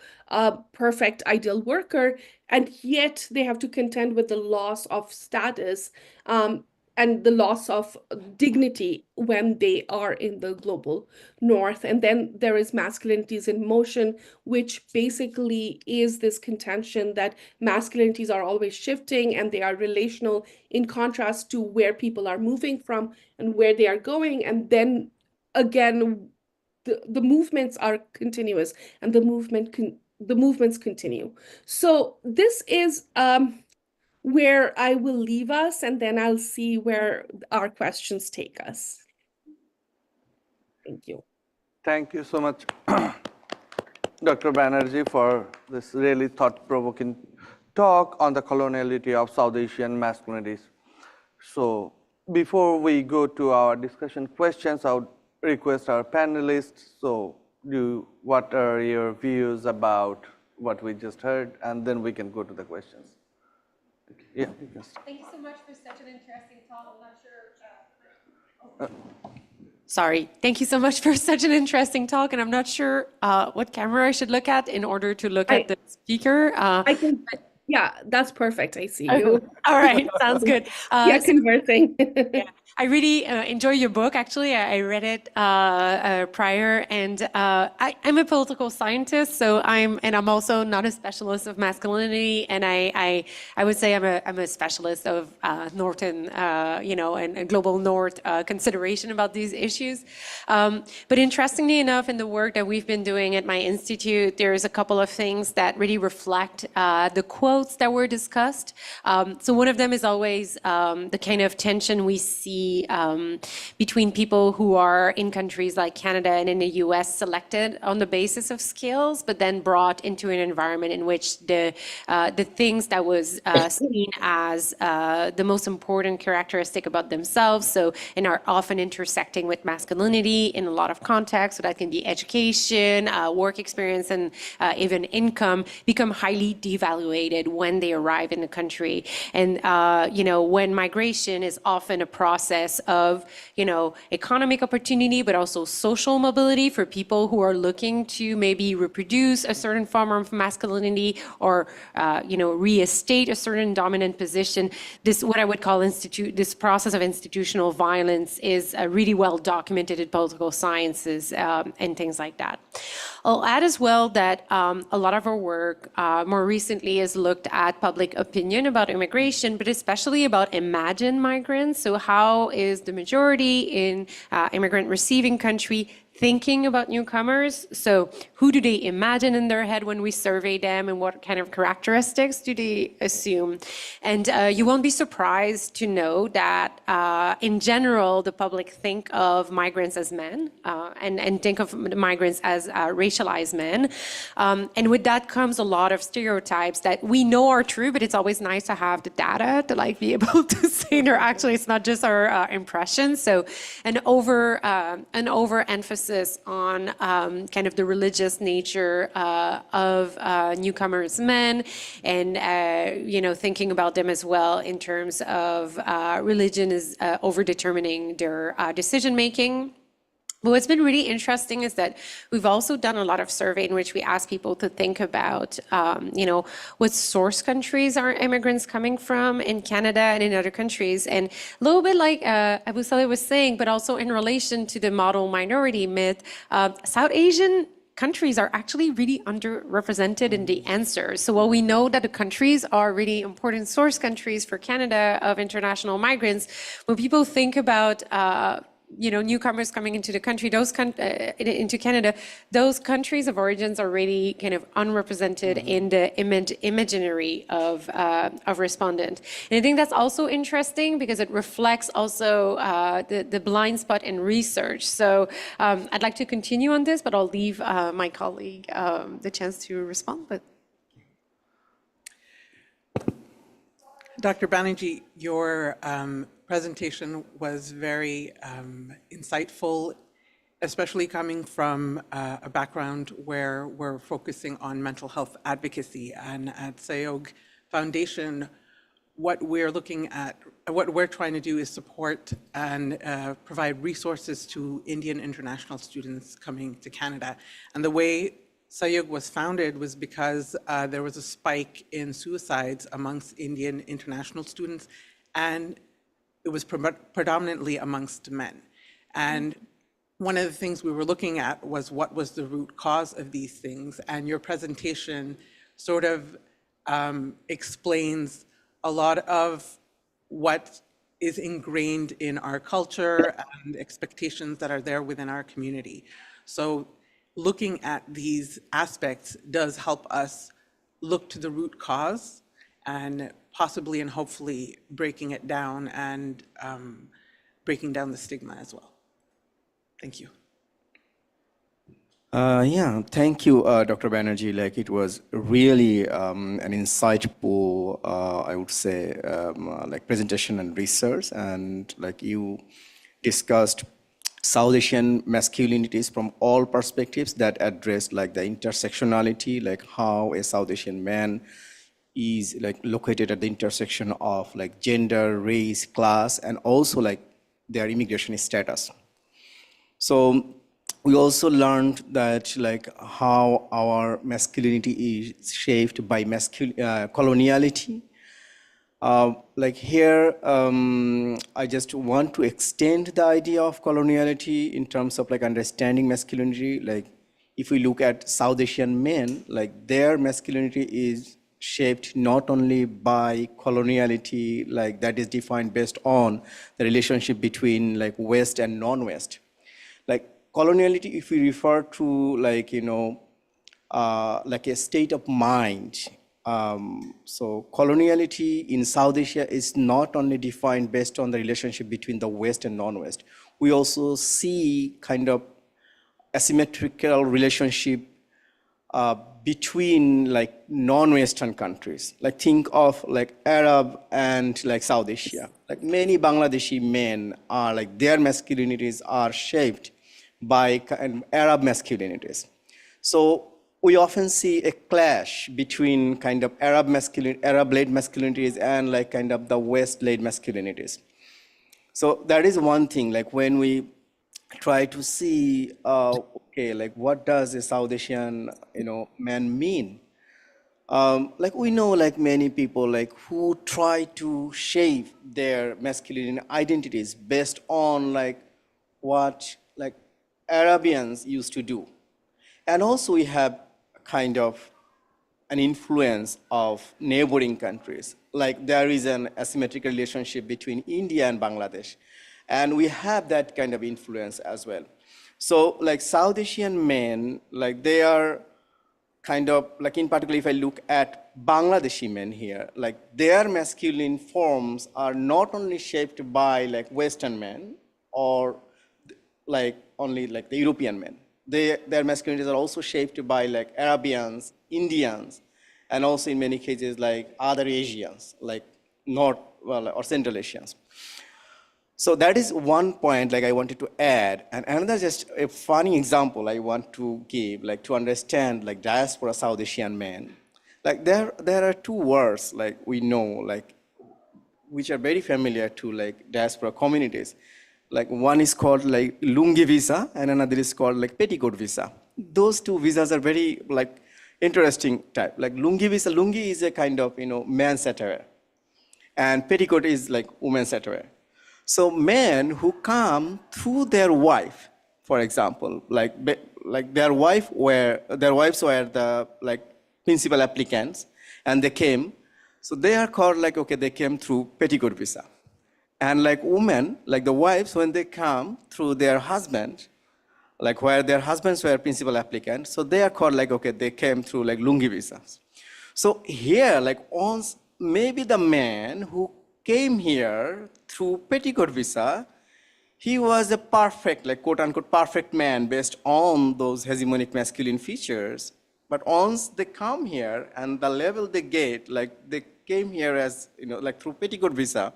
perfect ideal worker, and yet they have to contend with the loss of status and the loss of dignity when they are in the global north. And then there is masculinities in motion, which basically is this contention that masculinities are always shifting and they are relational in contrast to where people are moving from and where they are going. And then again, the movements are continuous and the movements continue. So this is where I will leave us, and then I'll see where our questions take us. Thank you. Thank you so much, Dr. Banerjee, for this really thought-provoking talk on the coloniality of South Asian masculinities. So before we go to our discussion questions, I would request our panelists, so what are your views about what we just heard, and then we can go to the questions. Yeah. Thank you so much for such an interesting talk. I'm not sure. Sorry. Thank you so much for such an interesting talk, and I'm not sure what camera I should look at in order to look at the speaker. I can. Yeah, that's perfect. I see you. All right, sounds good. Yeah, conversing. Yeah, I really enjoy your book. Actually, I read it prior, and I'm a political scientist, so I'm also not a specialist of masculinity, and I would say I'm a specialist of Northern, and global North consideration about these issues. But interestingly enough, in the work that we've been doing at my institute, there's a couple of things that really reflect the quotes that were discussed. So one of them is always the kind of tension we see between people who are in countries like Canada and in the US selected on the basis of skills, but then brought into an environment in which the things that was seen as the most important characteristic about themselves, so and are often intersecting with masculinity in a lot of contexts, so that can be education, work experience, and even income, become highly devaluated when they arrive in the country. And when migration is often a process of economic opportunity, but also social mobility for people who are looking to maybe reproduce a certain form of masculinity or reestate a certain dominant position. This, what I would call this process of institutional violence, is really well documented in political sciences and things like that. I'll add as well that a lot of our work more recently has looked at public opinion about immigration, but especially about imagined migrants. So how is the majority in immigrant receiving country thinking about newcomers. So who do they imagine in their head when we survey them, and what kind of characteristics do they assume? And you won't be surprised to know that in general, the public think of migrants as men and think of migrants as racialized men. And with that comes a lot of stereotypes that we know are true, but it's always nice to have the data to like be able to say they're actually, it's not just our impressions. So an overemphasis on kind of the religious nature of newcomers men, and thinking about them as well in terms of religion is over-determining their decision making. But what's been really interesting is that we've also done a lot of survey in which we ask people to think about, what source countries are immigrants coming from in Canada and in other countries. And a little bit like Abu Saleh was saying, but also in relation to the model minority myth, South Asian countries are actually really underrepresented in the answer. So while we know that the countries are really important source countries for Canada of international migrants, when people think about newcomers coming into the country, into Canada, those countries of origins are really kind of unrepresented in the imaginary of respondent. And I think that's also interesting because it reflects also the blind spot in research. So I'd like to continue on this, but I'll leave my colleague the chance to respond. But Dr. Banerjee, your presentation was very insightful, especially coming from a background where we're focusing on mental health advocacy. And at SAOG Foundation, what we're trying to do is support and provide resources to Indian international students coming to Canada. And the way SAOG was founded was because there was a spike in suicides amongst Indian international students, and it was predominantly amongst men. And one of the things we were looking at was what was the root cause of these things. And your presentation sort of explains a lot of what is ingrained in our culture and expectations that are there within our community. So looking at these aspects does help us look to the root cause and possibly and hopefully breaking it down and breaking down the stigma as well. Thank you. Thank you, Dr. Banerjee. Like, it was really an insightful, I would say, like presentation and research, and like you discussed South Asian masculinities from all perspectives that address like the intersectionality, like how a South Asian man is like located at the intersection of like gender, race, class, and also like their immigration status. So we also learned that like how our masculinity is shaped by coloniality. Like here, I just want to extend the idea of coloniality in terms of like understanding masculinity. Like if we look at South Asian men, like their masculinity is shaped not only by coloniality, like that is defined based on the relationship between like West and non-West. Like coloniality, if we refer to like, like a state of mind, so coloniality in South Asia is not only defined based on the relationship between the West and non-West. We also see kind of asymmetrical relationship between like non-Western countries. Like think of like Arab and like South Asia. Like many Bangladeshi men are like their masculinities are shaped by Arab masculinities. So we often see a clash between kind of Arab-led masculinities and like kind of the West-led masculinities. So that is one thing, like when we try to see, okay, like what does a South Asian, man mean? Like we know like many people like who try to shape their masculine identities based on like what like Arabians used to do. And also we have kind of an influence of neighboring countries. Like there is an asymmetrical relationship between India and Bangladesh. And we have that kind of influence as well. So like South Asian men, like they are kind of, like in particular, if I look at Bangladeshi men here, like their masculine forms are not only shaped by like Western men or like only like the European men. Their masculinities are also shaped by like Arabians, Indians, and also in many cases like other Asians, like North, well, or Central Asians. So that is one point like I wanted to add. And another just a funny example I want to give, like to understand like diaspora South Asian men. Like there are two words like we know, like which are very familiar to like diaspora communities. Like one is called like lungi visa and another is called like petticoat visa. Those two visas are very like interesting type. Like lungi visa, lungi is a kind of, man's attire. And petticoat is like women's attire. So men who come through their wife, for example, like their wives were the like principal applicants, and they came. So they are called like, okay, they came through petticoat visa. And like women, like the wives, when they come through their husband, like where their husbands were principal applicants, so they are called like, okay, they came through like lungi visas. So here, like once maybe the man who came here through petticoat visa, he was a perfect, like quote unquote, perfect man based on those hegemonic masculine features. But once they come here and the level they get, like they came here as, like through petticoat visa,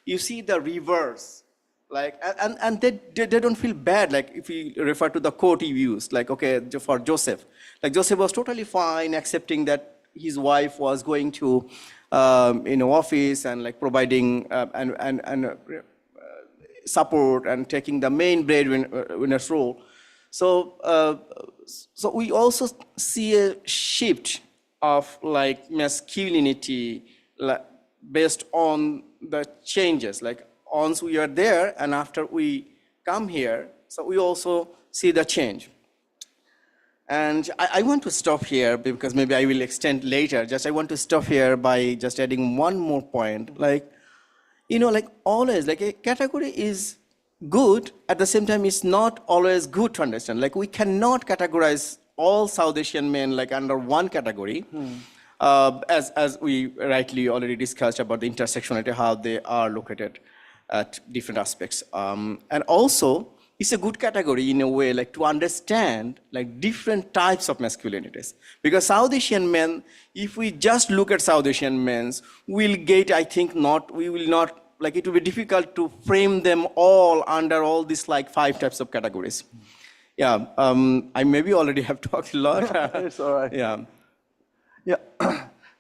you see the reverse. Like, and they don't feel bad, like if we refer to the quote you used, like, okay, for Joseph. Like Joseph was totally fine accepting that his wife was going to office and like providing support and taking the main breadwinner's role. So we also see a shift of like masculinity based on the changes. Like once we are there and after we come here, so we also see the change. And I want to stop here because maybe I will extend later. I want to stop here by just adding one more point. Like, like always, like a category is good. At the same time, it's not always good to understand. Like we cannot categorize all South Asian men like under one category. As we rightly already discussed about the intersectionality, how they are located at different aspects. And also, it's a good category in a way, like to understand like different types of masculinities. Because South Asian men, if we just look at South Asian men, we will not, like it will be difficult to frame them all under all these like 5 types of categories. Yeah, I maybe already have talked a lot. It's all right. Yeah. Yeah.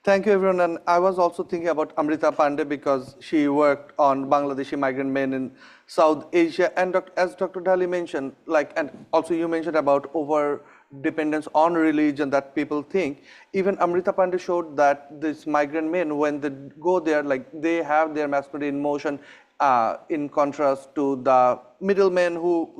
Thank you, everyone. And I was also thinking about Amrita Pandey because she worked on Bangladeshi migrant men in South Asia. And as Dr. Dhali mentioned, and also you mentioned about over dependence on religion that people think. Even Amrita Pandey showed that these migrant men, when they go there, like they have their masculinity in motion in contrast to the middlemen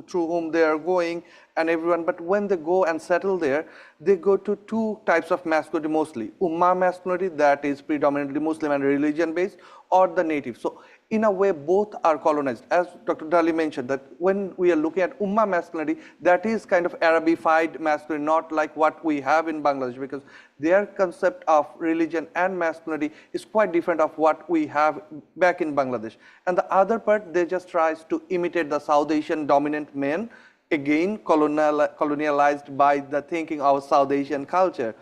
through whom they are going and everyone. But when they go and settle there, they go to 2 types of masculinity mostly. Ummah masculinity, that is predominantly Muslim and religion based, or the native. So in a way, both are colonized. As Dr. Dhali mentioned, that when we are looking at Ummah masculinity, that is kind of Arabified masculinity, not like what we have in Bangladesh, because their concept of religion and masculinity is quite different of what we have back in Bangladesh. And the other part, they just tries to imitate the South Asian dominant men, again colonialized by the thinking of South Asian culture.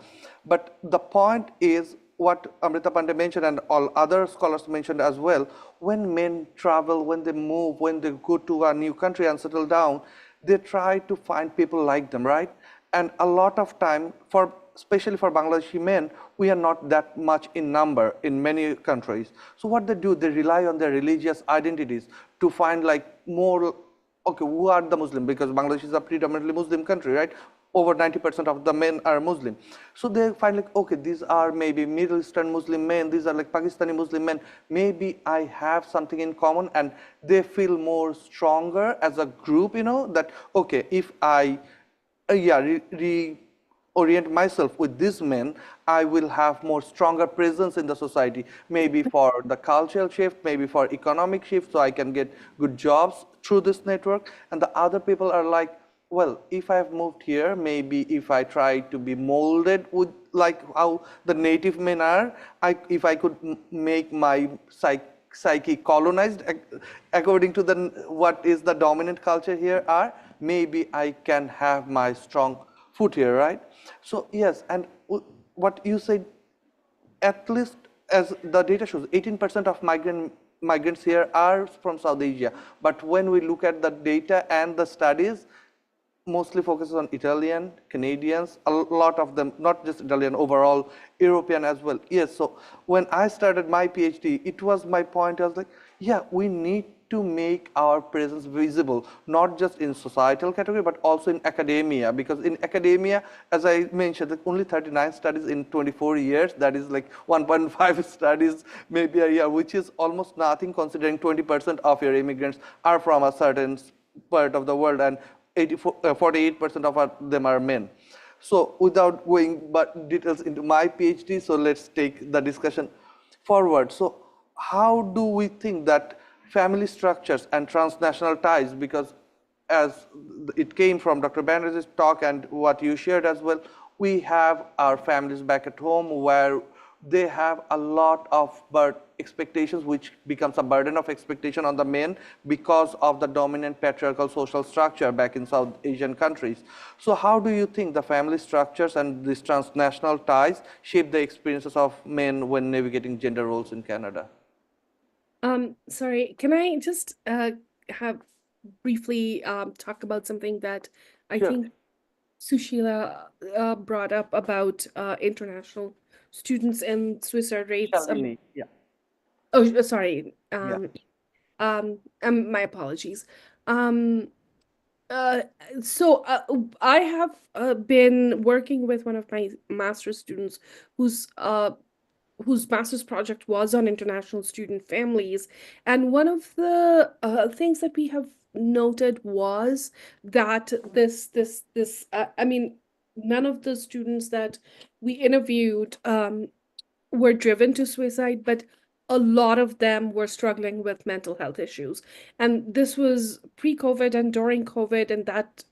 But the point is, what Amrita Pandey mentioned and all other scholars mentioned as well, when men travel, when they move, when they go to a new country and settle down, they try to find people like them, right? And a lot of time, especially for Bangladeshi men, we are not that much in number in many countries. So what they do, they rely on their religious identities to find like more, okay, who are the Muslim? Because Bangladesh is a predominantly Muslim country, right? Over 90% of the men are Muslim. So they find like, okay, these are maybe Middle Eastern Muslim men, these are like Pakistani Muslim men. Maybe I have something in common, and they feel more stronger as a group, that, okay, if I reorient myself with these men, I will have more stronger presence in the society, maybe for the cultural shift, maybe for economic shift, so I can get good jobs through this network. And the other people are like, well, if I've moved here, maybe if I try to be molded with like how the native men are, if I could make my psyche colonized according to what is the dominant culture here are, maybe I can have my strong foot here, right? So yes, and what you said, at least as the data shows, 18% of migrants here are from South Asia. But when we look at the data and the studies, mostly focuses on Italian, Canadians, a lot of them, not just Italian, overall European as well. Yes, so when I started my PhD, it was my point, I was like, yeah, we need to make our presence visible, not just in societal category, but also in academia, because in academia, as I mentioned, only 39 studies in 24 years, that is like 1.5 studies maybe a year, which is almost nothing considering 20% of your immigrants are from a certain part of the world, and 48% of them are men. So without going but details into my PhD, so let's take the discussion forward. So how do we think that family structures and transnational ties, because as it came from Dr. Banerjee's talk and what you shared as well, we have our families back at home where they have a lot of expectations, which becomes a burden of expectation on the men because of the dominant patriarchal social structure back in South Asian countries. So how do you think the family structures and these transnational ties shape the experiences of men when navigating gender roles in Canada? Sorry, can I just have briefly talk about something that I Sure. think Sushila brought up about international students and suicide rates. Shalini, yeah. Oh, sorry. Yeah. My apologies. Um, uh, I have been working with one of my master's students whose master's project was on international student families. And one of the things that we have noted was that I mean, none of the students that we interviewed were driven to suicide, but a lot of them were struggling with mental health issues. And this was pre-COVID and during COVID, and that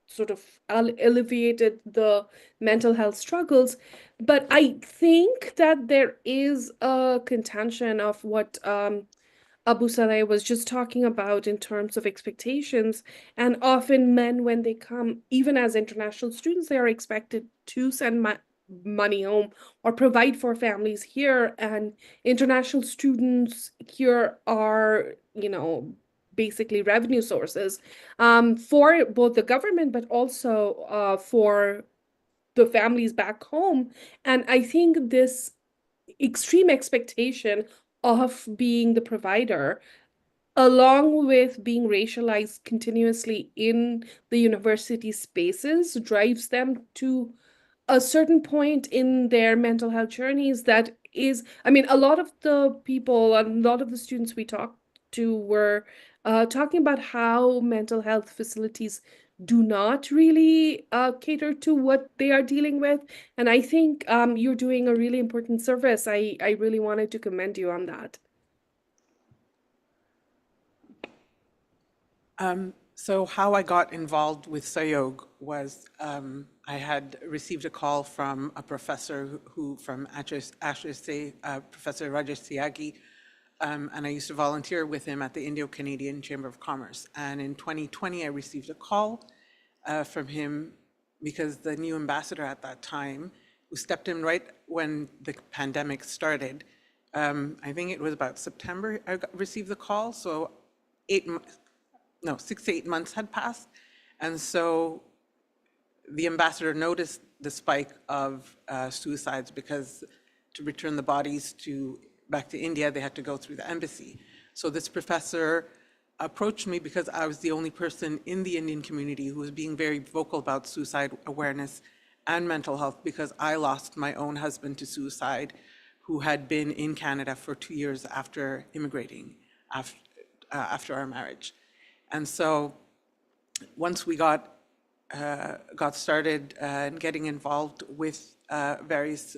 sort of alleviated the mental health struggles. But I think that there is a contention of what Abu Saleh was just talking about in terms of expectations. And often men, when they come, even as international students, they are expected to send money home or provide for families here. And international students here are, basically revenue sources for both the government, but also for the families back home. And I think this extreme expectation of being the provider, along with being racialized continuously in the university spaces, drives them to a certain point in their mental health journeys that is, I mean, a lot of the people, a lot of the students we talked to were talking about how mental health facilities do not really cater to what they are dealing with. And I think you're doing a really important service. I really wanted to commend you on that. So how I got involved with Sayog was I had received a call from a professor from HSC, Professor Rajesh Tyagi, and I used to volunteer with him at the Indo-Canadian Chamber of Commerce. And in 2020, I received a call from him because the new ambassador at that time, who stepped in right when the pandemic started, I think it was about September I received the call, so 6 to 8 months had passed. And so the ambassador noticed the spike of suicides because to return the bodies back to India, they had to go through the embassy. So this professor approached me because I was the only person in the Indian community who was being very vocal about suicide awareness and mental health, because I lost my own husband to suicide, who had been in Canada for 2 years after immigrating, after our marriage. And so once we got started and getting involved with various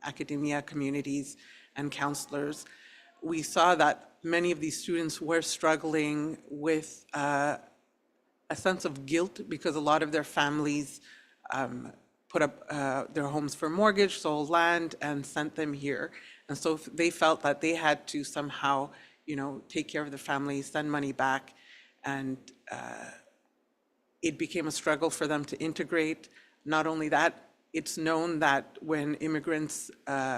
academia communities and counselors, we saw that many of these students were struggling with a a sense of guilt because a lot of their families put up their homes for mortgage, sold land, and sent them here. And so they felt that they had to somehow, take care of the family, send money back, and it became a struggle for them to integrate. Not only that, it's known that when immigrants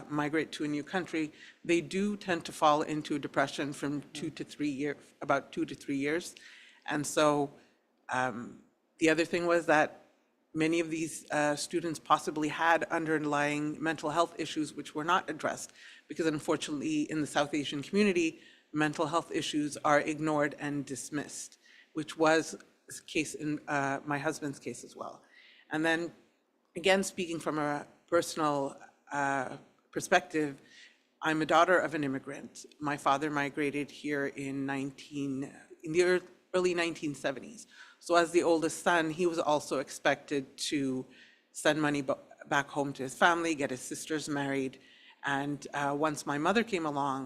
migrate to a new country, they do tend to fall into depression from 2 to 3 years, about 2 to 3 years. And so the other thing was that many of these students possibly had underlying mental health issues which were not addressed, because unfortunately in the South Asian community, mental health issues are ignored and dismissed, which was the case in my husband's case as well. And then again, speaking from a personal perspective, I'm a daughter of an immigrant. My father migrated here in the early 1970s. So as the oldest son, he was also expected to send money back home to his family, get his sisters married. And once my mother came along,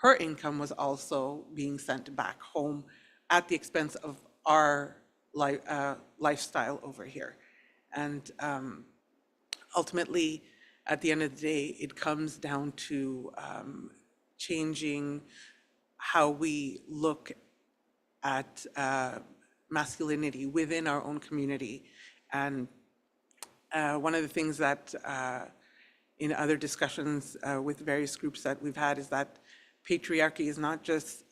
her income was also being sent back home at the expense of our lifestyle over here. And ultimately, at the end of the day, it comes down to changing how we look at masculinity within our own community. And one of the things that in other discussions with various groups that we've had is that patriarchy is not just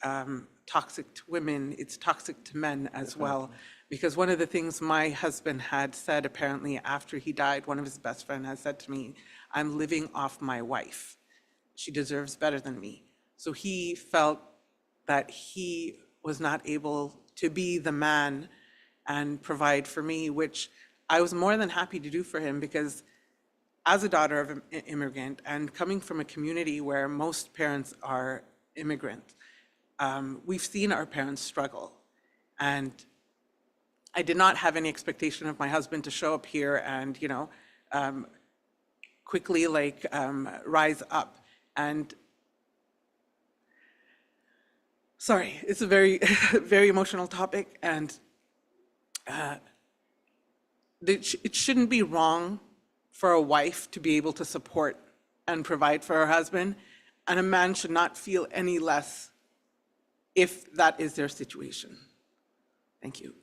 toxic to women, it's toxic to men as well. Because one of the things my husband had said apparently after he died, one of his best friends had said to me, "I'm living off my wife. She deserves better than me." So he felt that he was not able to be the man and provide for me, which I was more than happy to do for him, because as a daughter of an immigrant and coming from a community where most parents are immigrant, we've seen our parents struggle. And I did not have any expectation of my husband to show up here and, quickly rise up. And sorry, it's a very, very emotional topic, and it shouldn't be wrong for a wife to be able to support and provide for her husband, and a man should not feel any less if that is their situation. Thank you.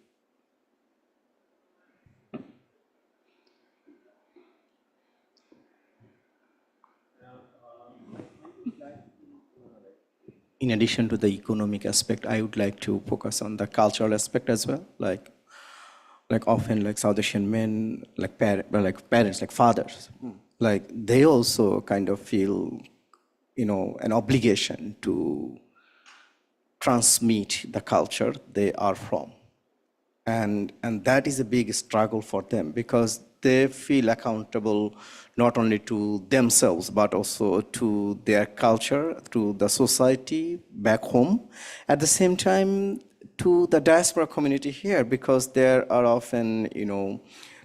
In addition to the economic aspect, I would like to focus on the cultural aspect as well. Like often, South Asian men, parents, like fathers, they also kind of feel, an obligation to transmit the culture they are from, and that is a big struggle for them, because they feel accountable not only to themselves, but also to their culture, to the society back home. At the same time, to the diaspora community here, because there are often,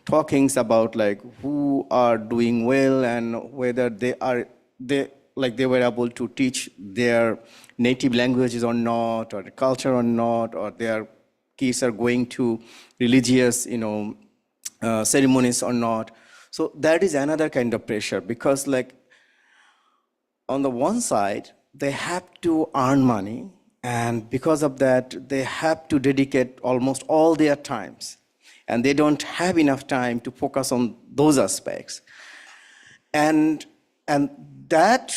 talkings about who are doing well and whether they were able to teach their native languages or not, or culture or not, or their kids are going to religious, ceremonies or not. So that is another kind of pressure, because on the one side, they have to earn money, and because of that, they have to dedicate almost all their times, and they don't have enough time to focus on those aspects. And that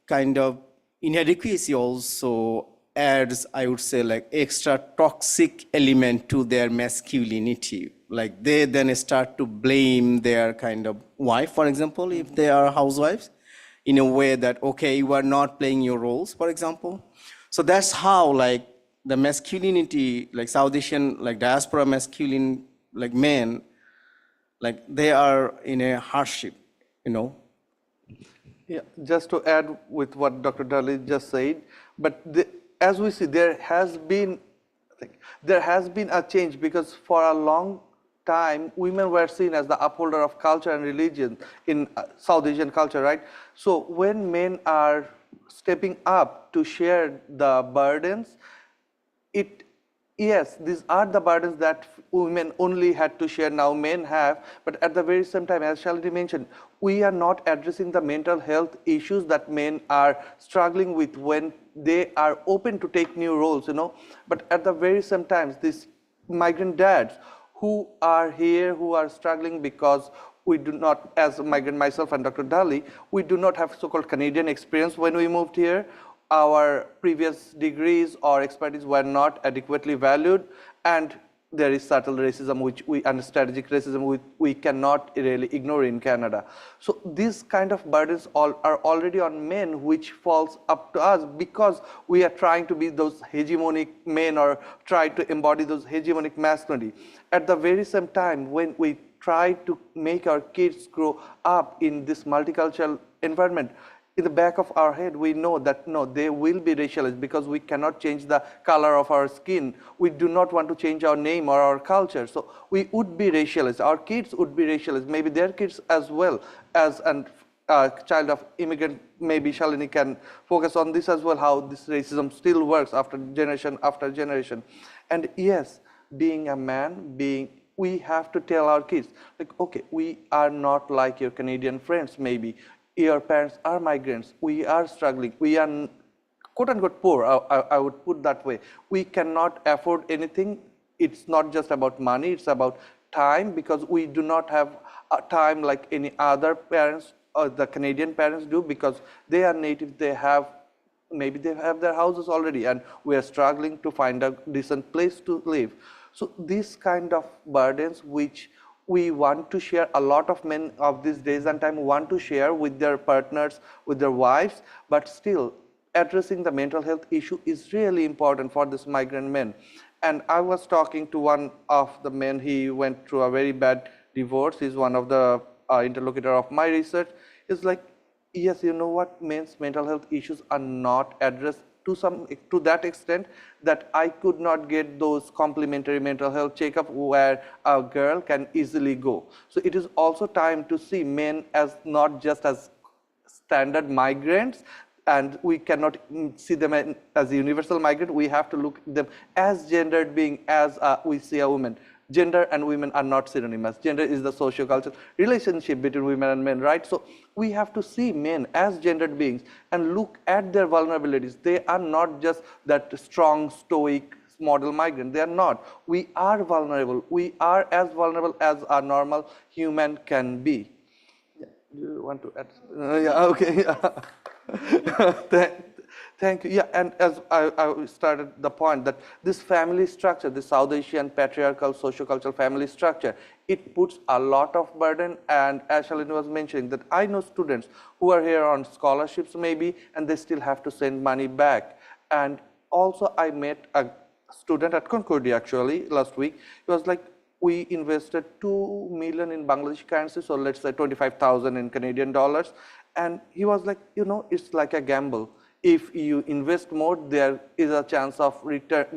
kind of inadequacy also adds, I would say, extra toxic element to their masculinity. They then start to blame their kind of wife, for example, if they are housewives, in a way that, okay, you are not playing your roles, for example. So that's how the masculinity, South Asian, diaspora masculine, men, they are in a hardship, Yeah, just to add with what Dr. Dhali just said, but as we see, there has been a change, because for a long time, women were seen as the upholder of culture and religion in South Asian culture, right? So when men are stepping up to share the burdens, it yes, these are the burdens that women only had to share, now men have, but at the very same time, as Shalini mentioned, we are not addressing the mental health issues that men are struggling with when they are open to take new roles, but at the very same time, these migrant dads who are here, who are struggling because we do not, as a migrant myself and Dr. Dhali, we do not have so-called Canadian experience when we moved here. Our previous degrees or expertise were not adequately valued, and there is subtle racism and strategic racism which we cannot really ignore in Canada. So these kind of burdens are already on men, which falls up to us because we are trying to be those hegemonic men or try to embody those hegemonic masculinity. At the very same time, when we try to make our kids grow up in this multicultural environment, in the back of our head, we know that no, they will be racialized because we cannot change the color of our skin. We do not want to change our name or our culture. So we would be racialized. Our kids would be racialized. Maybe their kids as well. As a child of immigrant, maybe Shalini can focus on this as well, how this racism still works after generation. And yes, being a man, we have to tell our kids, like, okay, we are not like your Canadian friends, maybe. Your parents are migrants. We are struggling. We are quote-unquote poor, I would put that way. We cannot afford anything. It's not just about money. It's about time, because we do not have time like any other parents or the Canadian parents do, because they are native. Maybe they have their houses already, and we are struggling to find a decent place to live. So these kind of burdens, which we want to share, a lot of men of these days and time want to share with their partners, with their wives, but still addressing the mental health issue is really important for these migrant men. And I was talking to one of the men, he went through a very bad divorce. He's one of the interlocutor of my research. He's like, yes, you know what, men's mental health issues are not addressed to that extent that I could not get those complimentary mental health checkup where a girl can easily go. So it is also time to see men as not just as standard migrants, and we cannot see them as a universal migrant. We have to look at them as gendered being, as we see a woman. Gender and women are not synonymous. Gender is the socio-cultural relationship between women and men, right? So we have to see men as gendered beings and look at their vulnerabilities. They are not just that strong, stoic model migrant. They are not. We are vulnerable. We are as vulnerable as a normal human can be. Yeah. Do you want to add? Yeah, okay. Yeah. Thank you. Yeah, and as I started the point that this family structure, this South Asian patriarchal sociocultural family structure, it puts a lot of burden. And as Shalini was mentioning, that I know students who are here on scholarships maybe, and they still have to send money back. And also I met a student at Concordia actually last week. He was like, we invested 2 million in Bangladeshi currency, so let's say 25,000 in Canadian dollars. And he was like, it's like a gamble. If you invest more, there is a chance of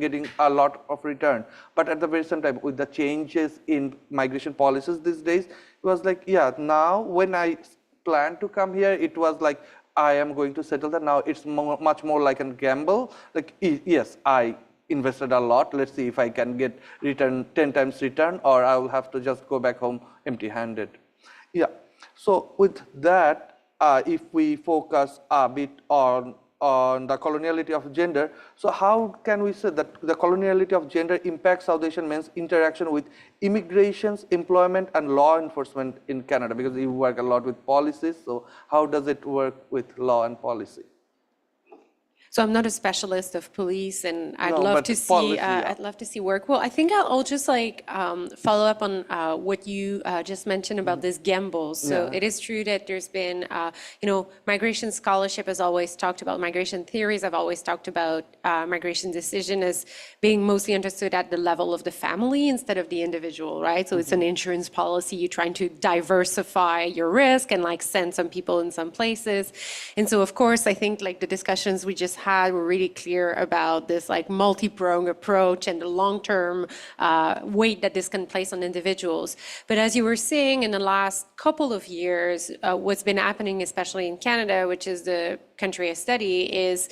getting a lot of return. But at the very same time, with the changes in migration policies these days, it was like, yeah, now when I plan to come here, it was like, I am going to settle that. Now it's much more like a gamble. Like, yes, I invested a lot. Let's see if I can get return 10 times return, or I will have to just go back home empty-handed. Yeah. So with that, if we focus a bit on the coloniality of gender. So how can we say that the coloniality of gender impacts South Asian men's interaction with immigrations, employment, and law enforcement in Canada? Because you work a lot with policies, so how does it work with law and policy? So I'm not a specialist of police, and I'd No, love but to see. policy, yeah. I'd love to see work. Well, I think I'll just follow up on what you just mentioned about this gamble. So Yeah. it is true that there's been, migration scholarship has always talked about migration theories. I've always talked about migration decision as being mostly understood at the level of the family instead of the individual, right? So it's an insurance policy. You're trying to diversify your risk and send some people in some places. And so, of course, I think the discussions we just had were really clear about this multi-pronged approach and the long-term weight that this can place on individuals. But as you were saying, in the last couple of years, what's been happening, especially in Canada, which is the country I study is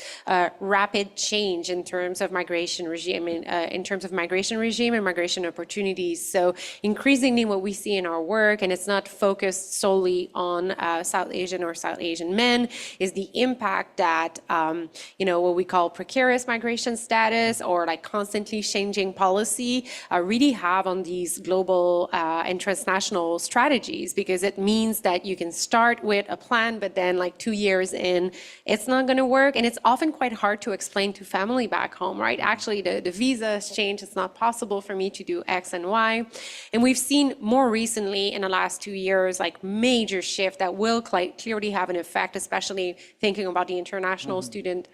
rapid change in terms of migration regime, in terms of migration regime and migration opportunities. So increasingly what we see in our work, and it's not focused solely on South Asian or South Asian men, is the impact that, what we call precarious migration status or like constantly changing policy really have on these global and transnational strategies, because it means that you can start with a plan, but then like 2 years in, it's not going to work. And it's often quite hard to explain to family back home, right? Actually, the visa has changed. It's not possible for me to do X and Y. And we've seen more recently in the last 2 years, like major shift that will clearly have an effect, especially thinking about the international student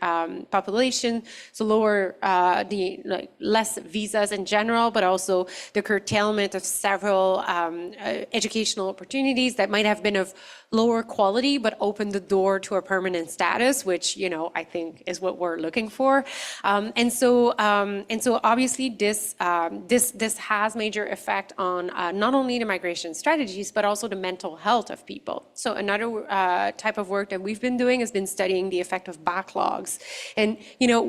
population. So lower, less visas in general, but also the curtailment of several educational opportunities that might have been of lower quality, but open the door to a permanent status, which, I think is what we're looking for. And so obviously this has major effect on not only the migration strategies, but also the mental health of people. So another type of work that we've been doing has been studying the effect of backlogs. And,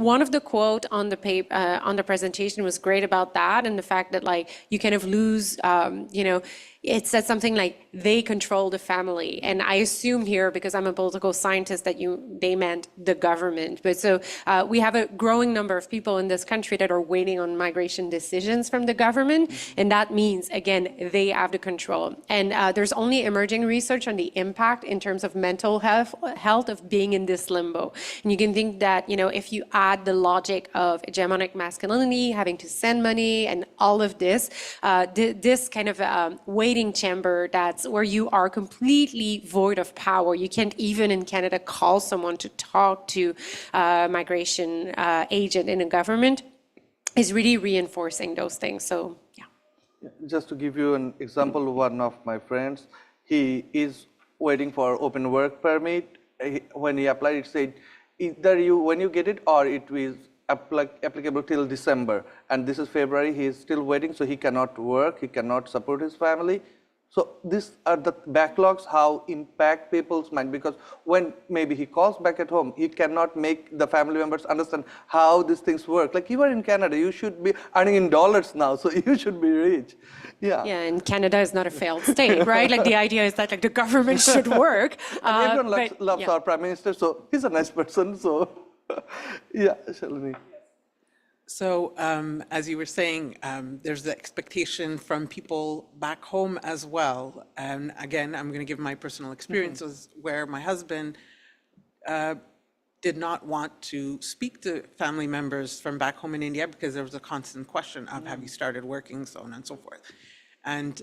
one of the quote on the paper, on the presentation was great about that, and the fact that like you kind of lose, it said something like they control the family. And I assume here, because I'm a political scientist, that they meant the government. But so we have a growing number of people in this country that are waiting on migration decisions from the government. And that means, again, they have the control. And there's only emerging research on the impact in terms of mental health of being in this limbo. And you can think that, if you add the logic of hegemonic masculinity, having to send money and all of this, this kind of waiting chamber, that's where you are completely void of power. You can't even in Canada call someone to talk to a migration agent in a government, is really reinforcing those things. So, yeah. Just to give you an example, one of my friends, he is waiting for open work permit. When he applied, it said either when you get it, or it is applicable till December, and this is February. He is still waiting, so he cannot work, he cannot support his family. So these are the backlogs, how impact people's mind, because when maybe he calls back at home, he cannot make the family members understand how these things work. Like, you are in Canada, you should be earning in dollars now, so you should be rich. Yeah. Yeah, and Canada is not a failed state, right? Like the idea is that like the government should work. And everyone loves our prime minister, so he's a nice person. So, yeah, Shalini. So as you were saying, there's the expectation from people back home as well. And again, I'm going to give my personal experiences where my husband did not want to speak to family members from back home in India because there was a constant question of, have you started working, so on and so forth. And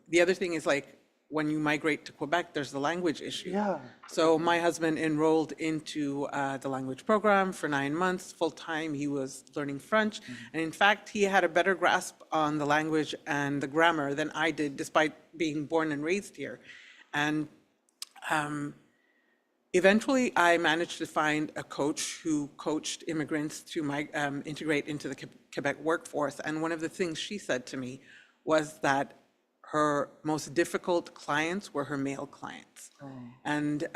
the other thing is, like, when you migrate to Quebec, there's the language issue. Yeah. So my husband enrolled into the language program for 9 months, full time. He was learning French. And in fact, he had a better grasp on the language and the grammar than I did, despite being born and raised here. And eventually, I managed to find a coach who coached immigrants to integrate into the Quebec workforce. And one of the things she said to me was that her most difficult clients were her male clients. Oh. And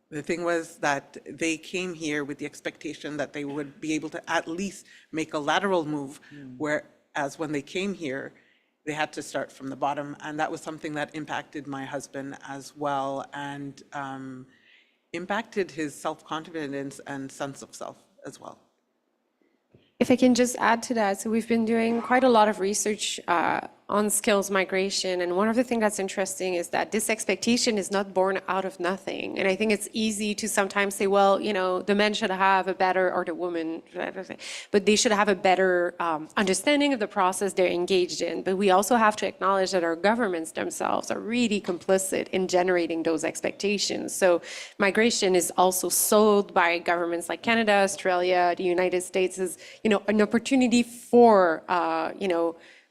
the thing was that they came here with the expectation that they would be able to at least make a lateral move, whereas when they came here, they had to start from the bottom. And that was something that impacted my husband as well, and impacted his self-confidence and sense of self as well. If I can just add to that, so we've been doing quite a lot of research on skills migration. And one of the things that's interesting is that this expectation is not born out of nothing. And I think it's easy to sometimes say, well, the men should have a better, or the woman, but they should have a better understanding of the process they're engaged in. But we also have to acknowledge that our governments themselves are really complicit in generating those expectations. So migration is also sold by governments like Canada, Australia, the United States as, an opportunity for,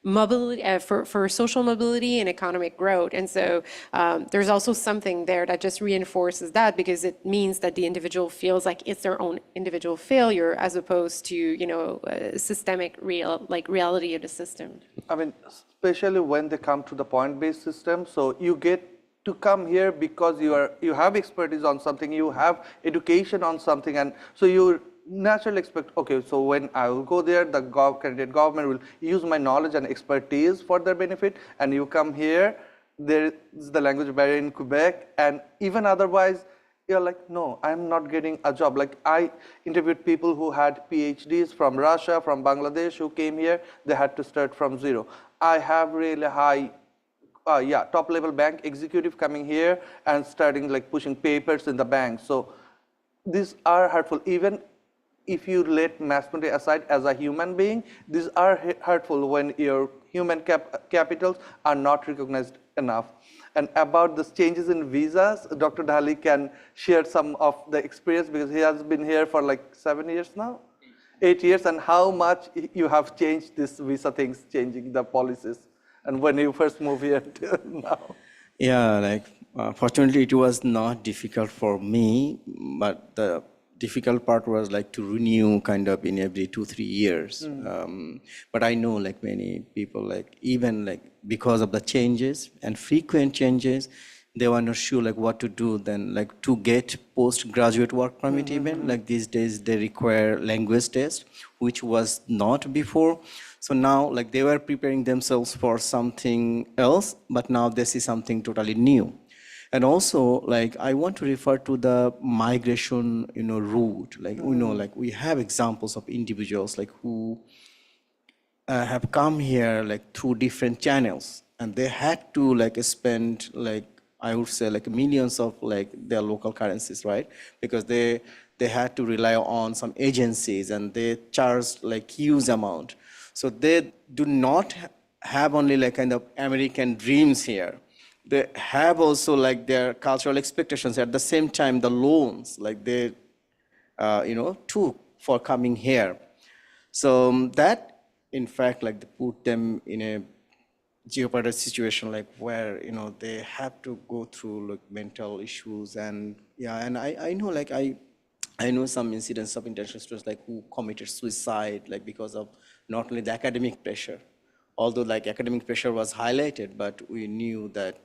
mobility, for social mobility and economic growth. And so there's also something there that just reinforces that, because it means that the individual feels like it's their own individual failure, as opposed to, systemic reality of the system. I mean, especially when they come to the point-based system, so you get to come here because you have expertise on something, you have education on something, and so you naturally expect, okay, so when I will go there, the Canadian government will use my knowledge and expertise for their benefit, and you come here, there is the language barrier in Quebec, and even otherwise, you're like, no, I'm not getting a job. Like, I interviewed people who had PhDs from Russia, from Bangladesh, who came here, they had to start from zero. I have really high top level bank executive coming here and starting like pushing papers in the bank. So these are hurtful. Even if you let masculinity aside as a human being, these are hurtful when your human capitals are not recognized enough. And about the changes in visas, Dr. Dhali can share some of the experience because he has been here for like 7 years now, 8 years, and how much you have changed this visa things, changing the policies, and when you first moved here to now. Yeah, like fortunately it was not difficult for me, but the difficult part was like to renew kind of in every 2-3 years. But I know like many people, like even like because of the changes and frequent changes, they were not sure like what to do then, like to get postgraduate work permit even, like these days they require language test, which was not before. So now like they were preparing themselves for something else, but now they see something totally new. And also, like, I want to refer to the migration, route. Like, like we have examples of individuals like who have come here like through different channels, and they had to like spend like, I would say like millions of like their local currencies, right? Because they had to rely on some agencies, and they charged like huge amount. So they do not have only like kind of American dreams here. They have also like their cultural expectations. At the same time, the loans like they, took for coming here. So that, in fact, like they put them in a jeopardized situation, like where they have to go through like mental issues, and and I know like I know some incidents of international students like who committed suicide like because of not only the academic pressure, although like academic pressure was highlighted, but we knew that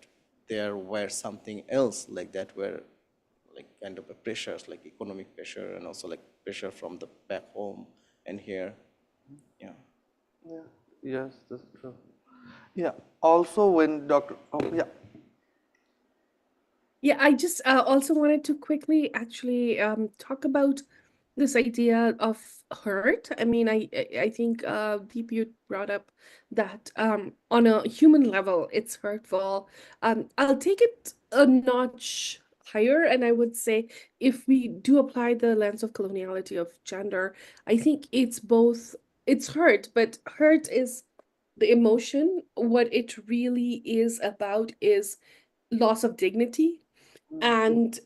there were something else like that were like kind of a pressures, like economic pressure, and also like pressure from the back home and here. Yeah. Yes, that's true. Yeah. Also, when Dr. Yeah, I just also wanted to quickly actually talk about this idea of hurt. I mean, I think Deep, you brought up that on a human level, it's hurtful. I'll take it a notch higher, and I would say if we do apply the lens of coloniality of gender, I think it's hurt, but hurt is the emotion. What it really is about is loss of dignity and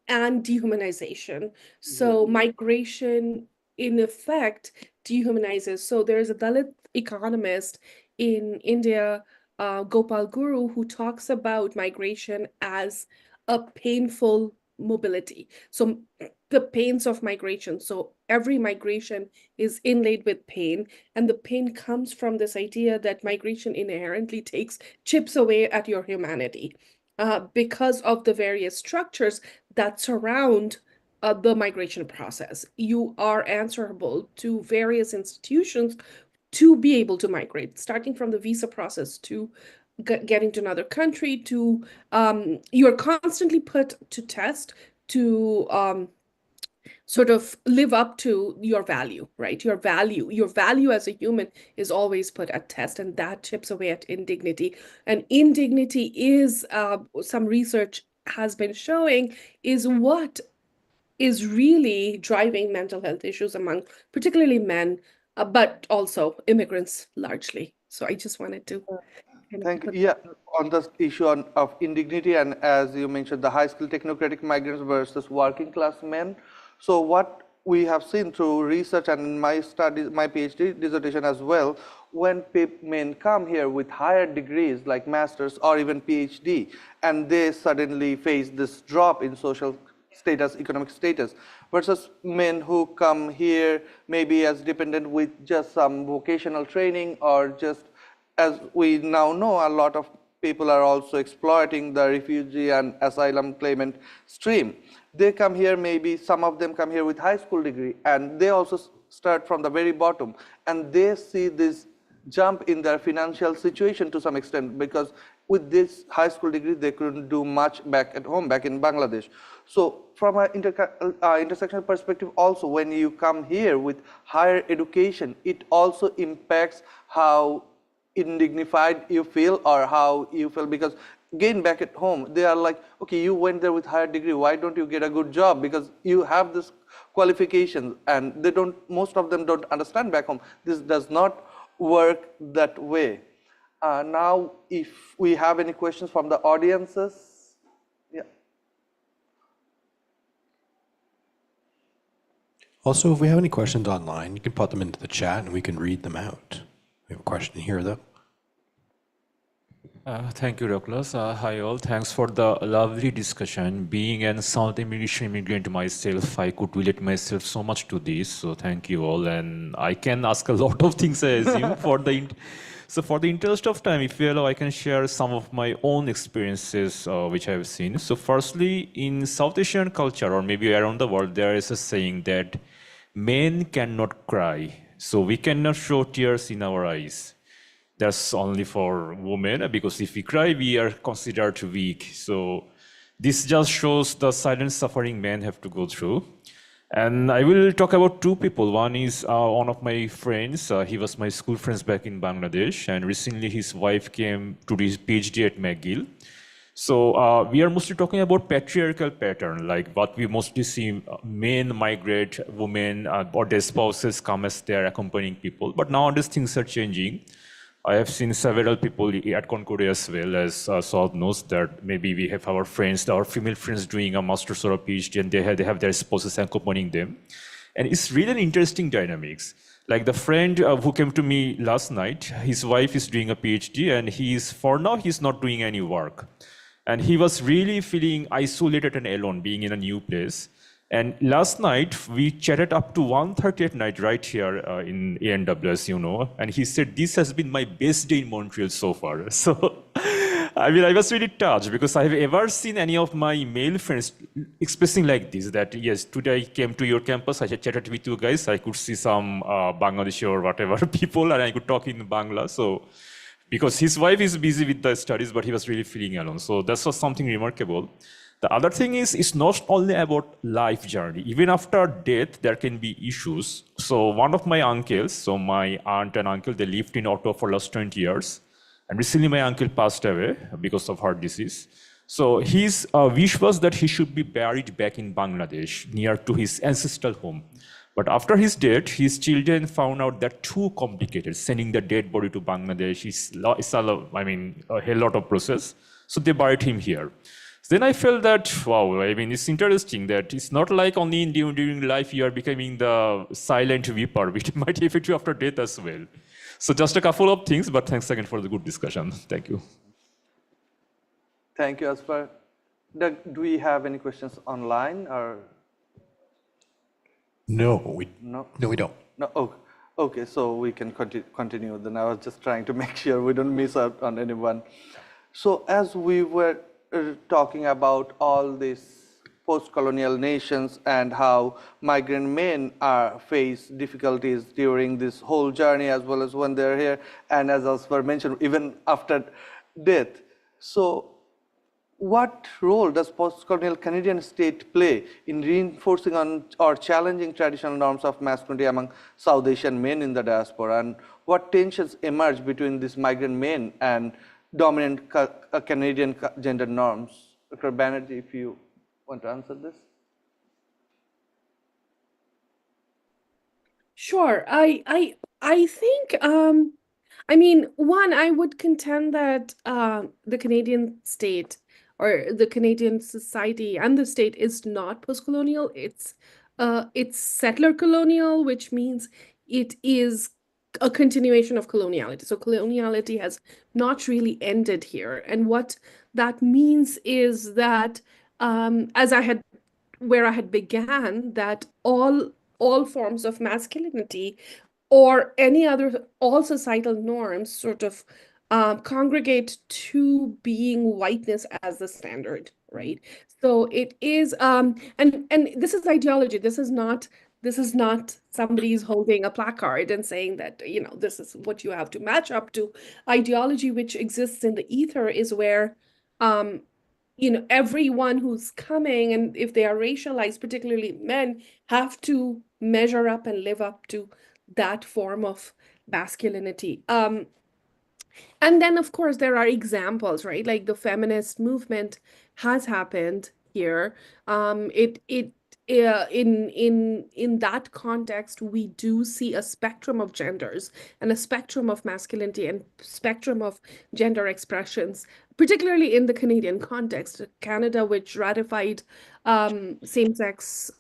dehumanization. So migration in effect dehumanizes. So there's a Dalit economist in India, Gopal Guru, who talks about migration as a painful mobility. So the pains of migration. So every migration is inlaid with pain, and the pain comes from this idea that migration inherently chips away at your humanity. Because of the various structures that surround the migration process. You are answerable to various institutions to be able to migrate, starting from the visa process to getting to another country, to you're constantly put to test to sort of live up to your value, right? Your value as a human is always put at test, and that chips away at indignity. And indignity is, some research has been showing, is what is really driving mental health issues among particularly men, but also immigrants largely. So I just wanted to kind of Thank you. put Yeah, on the issue of indignity, and as you mentioned, the high-skilled technocratic migrants versus working-class men. So what we have seen through research and in my studies, my PhD dissertation as well, when men come here with higher degrees like masters or even PhD, and they suddenly face this drop in social status, economic status, versus men who come here maybe as dependent with just some vocational training, or just, as we now know, a lot of people are also exploiting the refugee and asylum claimant stream. They come here, maybe some of them come here with high school degree, and they also start from the very bottom, and they see this jump in their financial situation to some extent, because with this high school degree they couldn't do much back at home, back in Bangladesh. So from an intersectional perspective also, when you come here with higher education, it also impacts how indignified you feel or how you feel, because again back at home they are like, okay, you went there with higher degree, why don't you get a good job, because you have this qualifications, and they don't, most of them don't understand back home this does not work that way. Now if we have any questions from the audiences. Yeah. Also, if we have any questions online, you can put them into the chat and we can read them out. We have a question here, though. Thank you, Douglas. Hi all, thanks for the lovely discussion. Being an South Asian immigrant myself, I could relate myself so much to this, so thank you all. And I can ask a lot of things, I assume. So for the interest of time, if you allow, I can share some of my own experiences which I have seen. So firstly, in South Asian culture, or maybe around the world, there is a saying that men cannot cry. So we cannot show tears in our eyes. That's only for women, because if we cry, we are considered weak. So this just shows the silent suffering men have to go through. And I will talk about two people. One is one of my friends. He was my school friends back in Bangladesh, and recently his wife came to his PhD at McGill. So we are mostly talking about patriarchal pattern, like what we mostly see men migrate, women or their spouses come as their accompanying people. But nowadays things are changing. I have seen several people at Concordia as well, as Sowad knows, that maybe we have our friends, our female friends doing a master's or a PhD, and they have their spouses accompanying them. And it's really an interesting dynamics. Like the friend who came to me last night, his wife is doing a PhD, and for now, he's not doing any work. And he was really feeling isolated and alone, being in a new place. And last night, we chatted up to 1:30 at night right here in ANWS, you know. And he said, this has been my best day in Montreal so far. So, I mean, I was really touched, because I've ever seen any of my male friends expressing like this, that yes, today I came to your campus, I chatted with you guys, I could see some Bangladeshi or whatever people, and I could talk in Bangla. So, because his wife is busy with the studies, but he was really feeling alone. So that was something remarkable. The other thing is, it's not only about life journey. Even after death, there can be issues. So one of my uncles, so my aunt and uncle, they lived in Ottawa for last 20 years. And recently my uncle passed away because of heart disease. So his wish was that he should be buried back in Bangladesh, near to his ancestral home. But after his death, his children found out that too complicated. Sending the dead body to Bangladesh is a hell lot of process. So they buried him here. Then I felt that, wow, I mean, it's interesting that it's not like only during life you are becoming the silent weeper, which might affect you after death as well. So just a couple of things, but thanks again for the good discussion. Thank you. Thank you, Asfar. Doug, do we have any questions online or? No, we don't. No. Oh, okay, so we can continue. Then I was just trying to make sure we don't miss out on anyone. So as we were talking about all these post-colonial nations and how migrant men face difficulties during this whole journey, as well as when they're here, and as Asfar mentioned, even after death. So what role does post-colonial Canadian state play in reinforcing or challenging traditional norms of masculinity among South Asian men in the diaspora? And what tensions emerge between these migrant men and dominant Canadian gender norms? Dr. Banerjee, if you want to answer this. Sure. I think I mean, one, I would contend that the Canadian state or the Canadian society and the state is not post-colonial. It's settler colonial, which means it is a continuation of coloniality. So coloniality has not really ended here. And what that means is that where I had began, that all forms of masculinity or all societal norms sort of congregate to being whiteness as the standard, right? So it is, and this is ideology. This is not somebody's holding a placard and saying that, you know, this is what you have to match up to. Ideology which exists in the ether is where, you know, everyone who's coming, and if they are racialized, particularly men, have to measure up and live up to that form of masculinity. And then, of course, there are examples, right? Like the feminist movement has happened here. In that context, we do see a spectrum of genders and a spectrum of masculinity and spectrum of gender expressions, particularly in the Canadian context. Canada, which ratified same-sex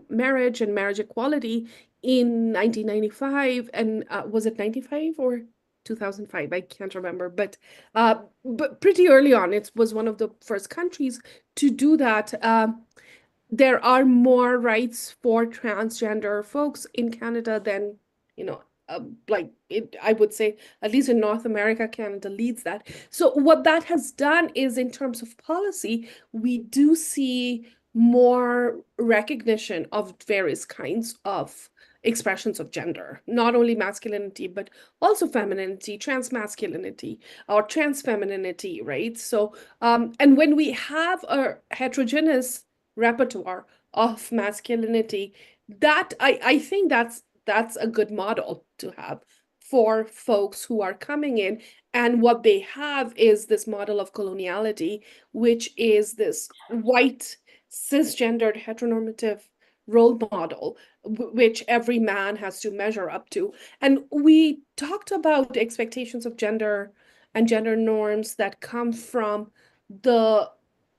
marriage and marriage equality in 1995, and was it 95 or 2005? I can't remember, but pretty early on, it was one of the first countries to do that. There are more rights for transgender folks in Canada than, you know, like it, I would say, at least in North America, Canada leads that. So what that has done is, in terms of policy, we do see more recognition of various kinds of expressions of gender, not only masculinity, but also femininity, transmasculinity, or transfemininity, right? So, and when we have a heterogeneous repertoire of masculinity, that I think that's a good model to have for folks who are coming in. And what they have is this model of coloniality, which is this white, cisgendered, heteronormative role model, which every man has to measure up to. And we talked about expectations of gender and gender norms that come from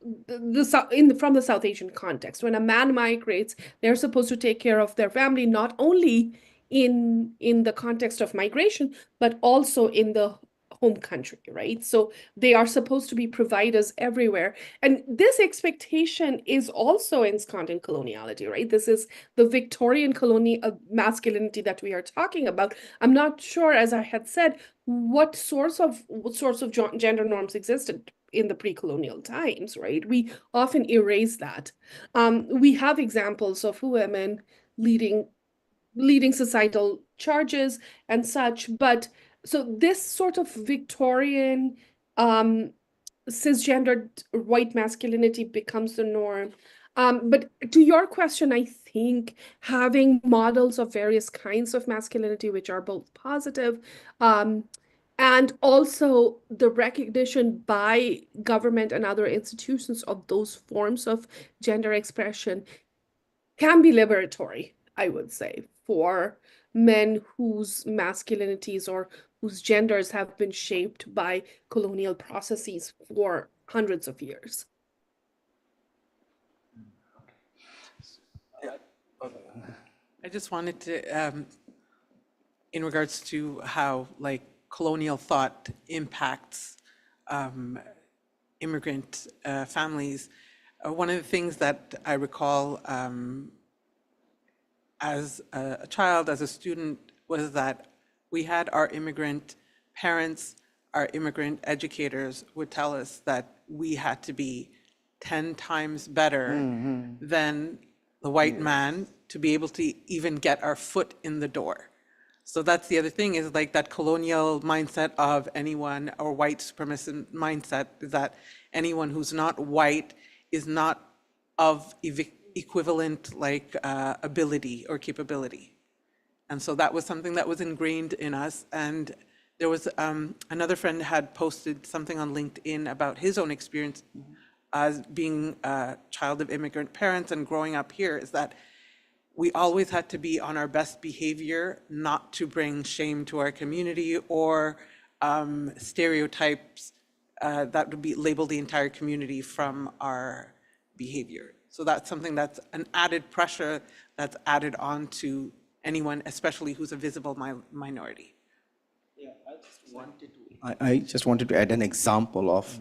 from the South Asian context. When a man migrates, they're supposed to take care of their family, not only in the context of migration, but also in the home country, right? So they are supposed to be providers everywhere. And this expectation is also ensconced in coloniality, right? This is the Victorian colonial masculinity that we are talking about. I'm not sure, as I had said, what sorts of gender norms existed in the pre-colonial times, right? We often erase that. We have examples of women leading societal charges and such, but so this sort of Victorian cisgendered white masculinity becomes the norm. But to your question, I think having models of various kinds of masculinity, which are both positive, and also the recognition by government and other institutions of those forms of gender expression, can be liberatory, I would say, for men whose masculinities or whose genders have been shaped by colonial processes for hundreds of years. I just wanted to, in regards to how like colonial thought impacts immigrant families, one of the things that I recall as a child, as a student, was that we had our immigrant parents, our immigrant educators would tell us that we had to be 10 times better than the white man to be able to even get our foot in the door. So that's the other thing, is like that colonial mindset of anyone, or white supremacist mindset, is that anyone who's not white is not of equivalent like ability or capability. And so that was something that was ingrained in us. And there was another friend had posted something on LinkedIn about his own experience as being a child of immigrant parents and growing up here, is that we always had to be on our best behavior, not to bring shame to our community or stereotypes that would be labeled the entire community from our behavior. So that's something that's an added pressure that's added on to anyone, especially who's a visible minority. Yeah, I just wanted to add an example of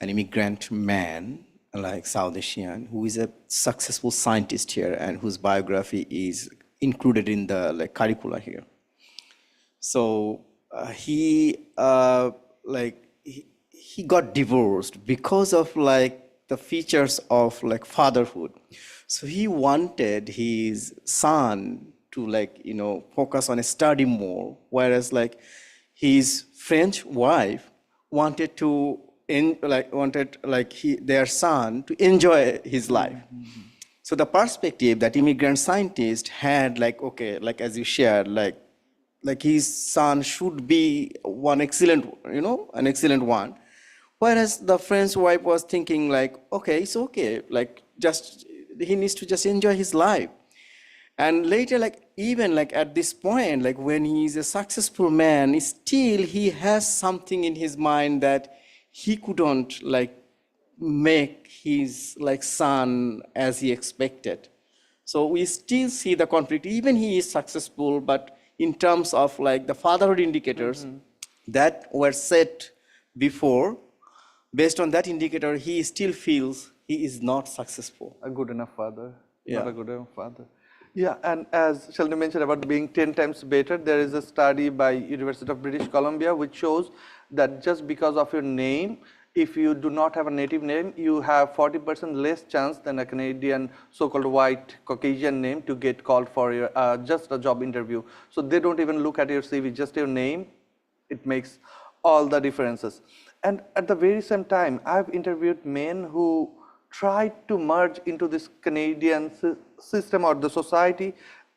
an immigrant man like South Asian who is a successful scientist here and whose biography is included in the curricula here. So he like he got divorced because of like the features of like fatherhood. So he wanted his son to like, you know, focus on study more, whereas like his French wife wanted to their son to enjoy his life. So the perspective that immigrant scientist had, like, okay, like as you shared, like his son should be one excellent, you know, an excellent one. Whereas the French wife was thinking like, okay, it's okay, like just, he needs to just enjoy his life. And later, like even like at this point, like when he's a successful man, still he has something in his mind that he couldn't like make his like son as he expected. So we still see the conflict, even he is successful, but in terms of like the fatherhood indicators that were set before, based on that indicator, he still feels he is not successful. A good enough father, Yeah. not a good enough father. Yeah, and as Shalini mentioned about being 10 times better, there is a study by University of British Columbia which shows that just because of your name, if you do not have a native name, you have 40% less chance than a Canadian so-called white Caucasian name to get called for your just a job interview. So they don't even look at your CV, just your name. It makes all the differences. And at the very same time, I've interviewed men who tried to merge into this Canadian system or the society.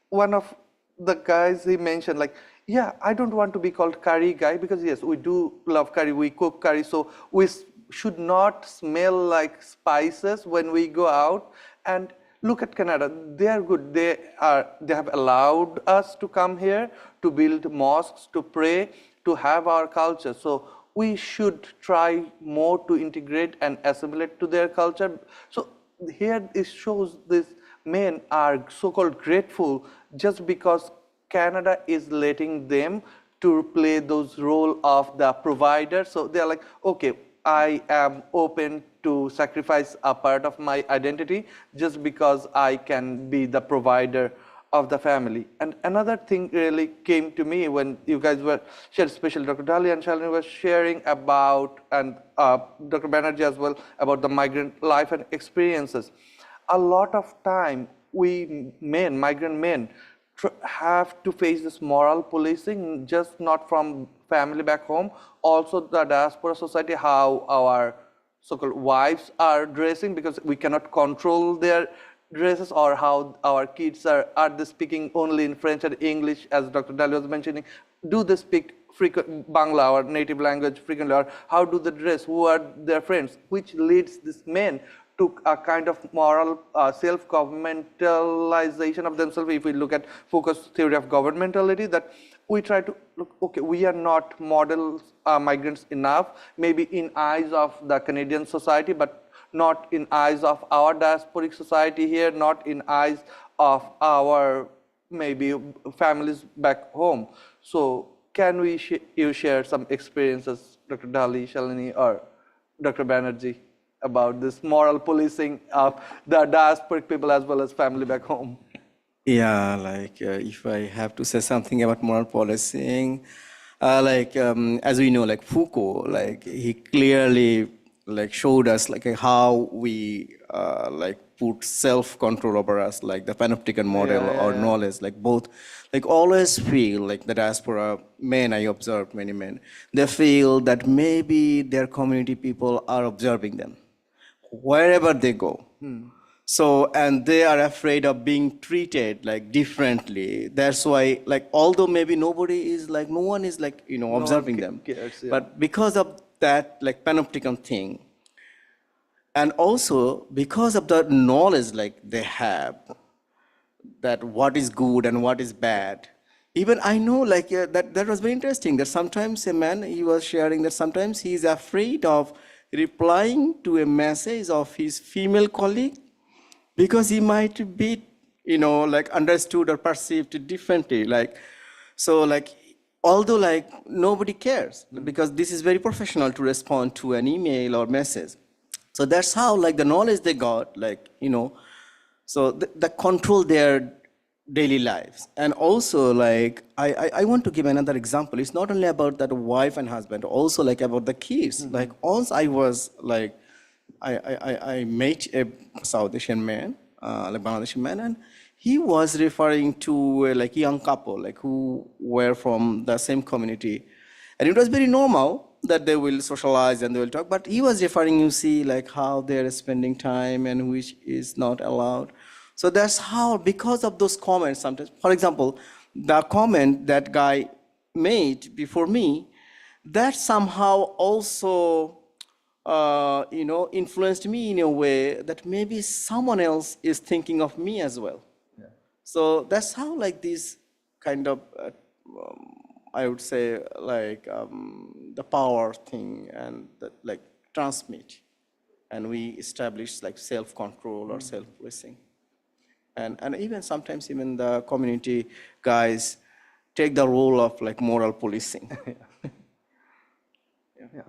One of the guys, he mentioned like, yeah, I don't want to be called curry guy because yes, we do love curry, we cook curry, so we should not smell like spices when we go out. And look at Canada, they are good. They have allowed us to come here to build mosques, to pray, to have our culture. So we should try more to integrate and assimilate to their culture. So here it shows these men are so-called grateful just because Canada is letting them to play those role of the provider. So they're like, okay, I am open to sacrifice a part of my identity just because I can be the provider of the family. And another thing really came to me when you guys were sharing, especially Dr. Dhali and Shalini was sharing about, and Dr. Banerjee as well, about the migrant life and experiences. A lot of time we men, migrant men, have to face this moral policing, just not from family back home, also the diaspora society, how our so-called wives are dressing, because we cannot control their dresses, or how our kids are they speaking only in French and English, as Dr. Dhali was mentioning. Do they speak frequent Bangla or native language frequently, or how do they dress, who are their friends, which leads these men to a kind of moral self-governmentalization of themselves. If we look at Foucault's theory of governmentality, that we try to look, okay, we are not model migrants enough, maybe in eyes of the Canadian society, but not in eyes of our diasporic society here, not in eyes of our maybe families back home. So can we you share some experiences, Dr. Dhali, Shalini, or Dr. Banerjee, about this moral policing of the diasporic people as well as family back home? Yeah, like if I have to say something about moral policing, as we know, like Foucault, like he clearly like showed us like how we like put self-control over us, like the panopticon model or knowledge, like both, like always feel like the diaspora men, I observed many men, they feel that maybe their community people are observing them wherever they go. So, and they are afraid of being treated like differently. That's why, like, although maybe nobody is like, no one is like, you know, observing them. Cares, yeah. But because of that, like, panopticon thing, and also because of the knowledge like they have, that what is good and what is bad. Even I know, like, that was very interesting, that sometimes a man, he was sharing that sometimes he is afraid of replying to a message of his female colleague, because he might be, you know, like understood or perceived differently. Like, so like, although like nobody cares, because this is very professional to respond to an email or message. So that's how like the knowledge they got, like, you know, so the control there daily lives. And also, like, I want to give another example. It's not only about that wife and husband, also like about the kids. Like, once I was like, I met a South Asian man, like Bangladeshi man, and he was referring to like young couple, like who were from the same community. And it was very normal that they will socialize and they will talk, but he was referring, you see, like how they're spending time and which is not allowed. So that's how, because of those comments sometimes, for example, the comment that guy made before me, that somehow also, influenced me in a way that maybe someone else is thinking of me as well. Yeah. So that's how, like, this kind of, I would say, like, the power thing and the, like, transmit, and we establish like self-control or self-policing. And even sometimes even the community guys take the role of like moral policing. Yeah.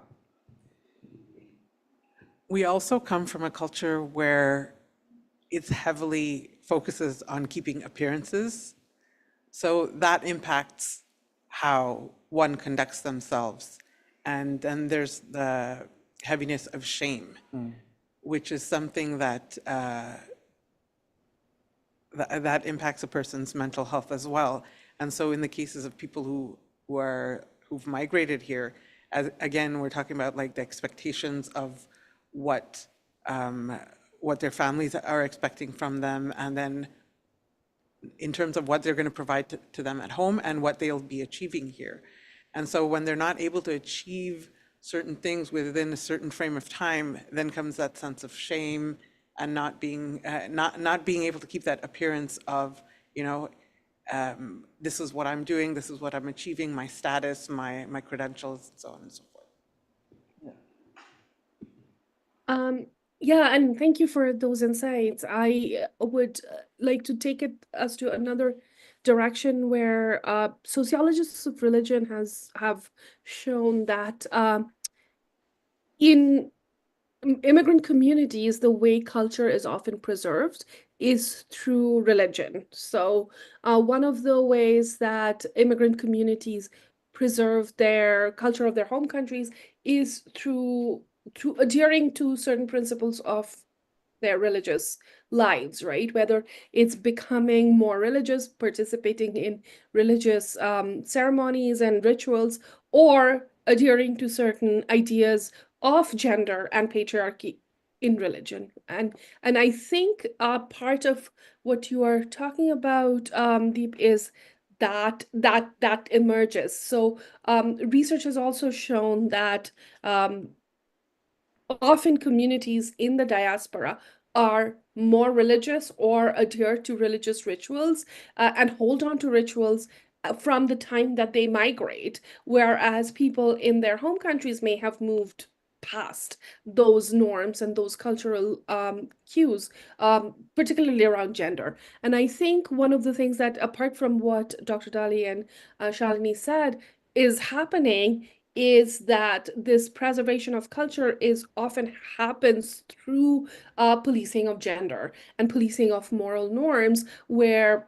We also come from a culture where it's heavily focuses on keeping appearances. So that impacts how one conducts themselves. And then there's the heaviness of shame, which is something that that impacts a person's mental health as well. And so in the cases of people who've migrated here, again, we're talking about like the expectations of what their families are expecting from them, and then in terms of what they're going to provide to them at home and what they'll be achieving here. And so when they're not able to achieve certain things within a certain frame of time, then comes that sense of shame and not being able to keep that appearance of, this is what I'm doing, this is what I'm achieving, my status, my credentials, and so on and so forth. Yeah, and thank you for those insights. I would like to take it us to another direction where sociologists of religion have shown that in immigrant communities, the way culture is often preserved is through religion. So one of the ways that immigrant communities preserve their culture of their home countries is through adhering to certain principles of their religious lives, right? Whether it's becoming more religious, participating in religious ceremonies and rituals, or adhering to certain ideas of gender and patriarchy in religion. And I think part of what you are talking about, Deep, is that emerges. So research has also shown that often communities in the diaspora are more religious or adhere to religious rituals and hold on to rituals from the time that they migrate, whereas people in their home countries may have moved past those norms and those cultural cues, particularly around gender. And I think one of the things that, apart from what Dr. Dhali and Shalini said, is happening is that this preservation of culture is often happens through policing of gender and policing of moral norms, where,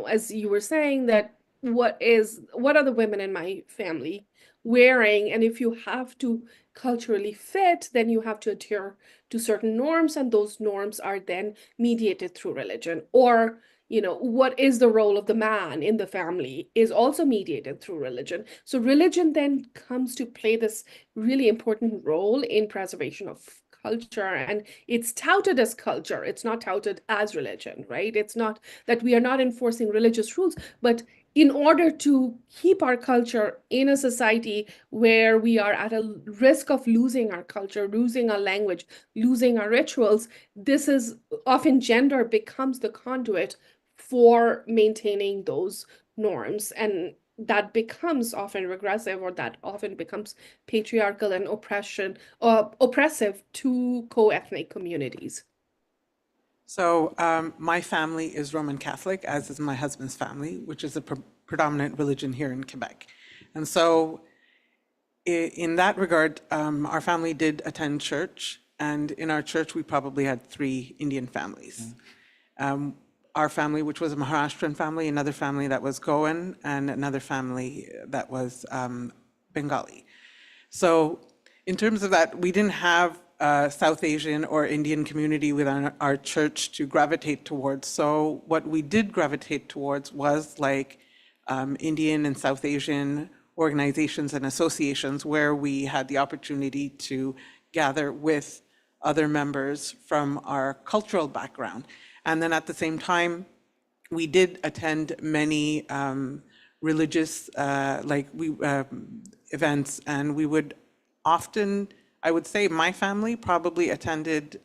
as you were saying, that what are the women in my family wearing, and if you have to culturally fit, then you have to adhere to certain norms, and those norms are then mediated through religion. Or what is the role of the man in the family is also mediated through religion. So religion then comes to play this really important role in preservation of culture, and it's touted as culture. It's not touted as religion, right? It's not that we are not enforcing religious rules, but in order to keep our culture in a society where we are at a risk of losing our culture, losing our language, losing our rituals, this is often gender becomes the conduit for maintaining those norms. And that becomes often regressive, or that often becomes patriarchal and oppressive to co-ethnic communities. So my family is Roman Catholic, as is my husband's family, which is a predominant religion here in Quebec. And so in that regard, our family did attend church, and in our church, we probably had 3 Indian families. our family, which was a Maharashtrian family, another family that was Goan, and another family that was Bengali. So in terms of that, we didn't have a South Asian or Indian community within our church to gravitate towards. So what we did gravitate towards was like Indian and South Asian organizations and associations where we had the opportunity to gather with other members from our cultural background. And then at the same time, we did attend many religious events, and we would often, I would say my family probably attended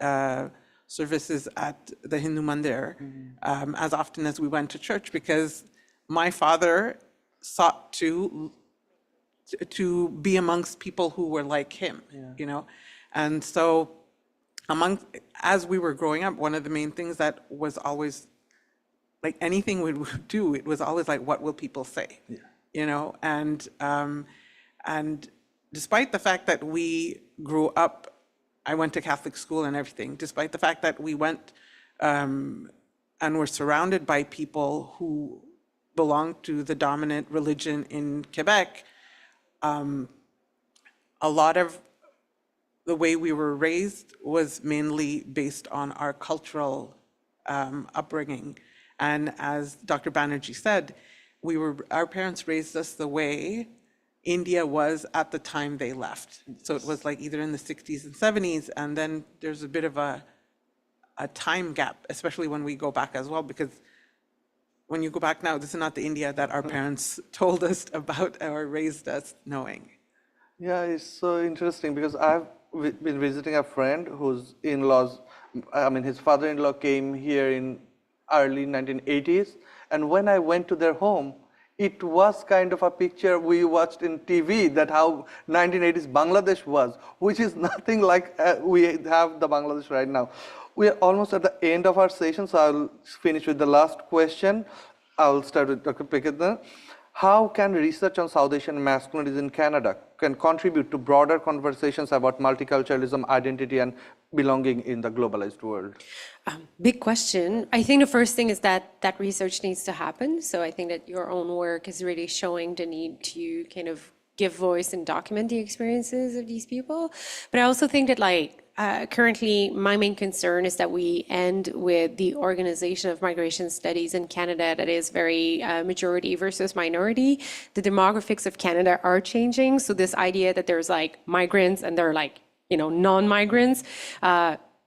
services at the Hindu Mandir as often as we went to church, because my father sought to be amongst people who were like him, you know? And so as we were growing up, one of the main things that was always, like anything we would do, it was always like, what will people say? You know, and despite the fact that we grew up, I went to Catholic school and everything, despite the fact that we went and were surrounded by people who belonged to the dominant religion in Quebec, a lot of the way we were raised was mainly based on our cultural upbringing. And as Dr. Banerjee said, our parents raised us the way India was at the time they left. So it was like either in the 60s and 70s, and then there's a bit of a time gap, especially when we go back as well, because when you go back now, this is not the India that our parents told us about or raised us knowing. Yeah, it's so interesting because I've been visiting a friend whose in-laws, his father-in-law came here in early 1980s. And when I went to their home, it was kind of a picture we watched in TV that how 1980s Bangladesh was, which is nothing like we have the Bangladesh right now. We are almost at the end of our session, so I'll finish with the last question. I'll start with Dr. Paquet. How can research on South Asian masculinities in Canada can contribute to broader conversations about multiculturalism, identity, and belonging in the globalized world? Big question. I think the first thing is that research needs to happen. So I think that your own work is really showing the need to kind of give voice and document the experiences of these people. But I also think that currently, my main concern is that we end with the organization of migration studies in Canada that is very majority versus minority. The demographics of Canada are changing. So this idea that there's migrants and they're non-migrants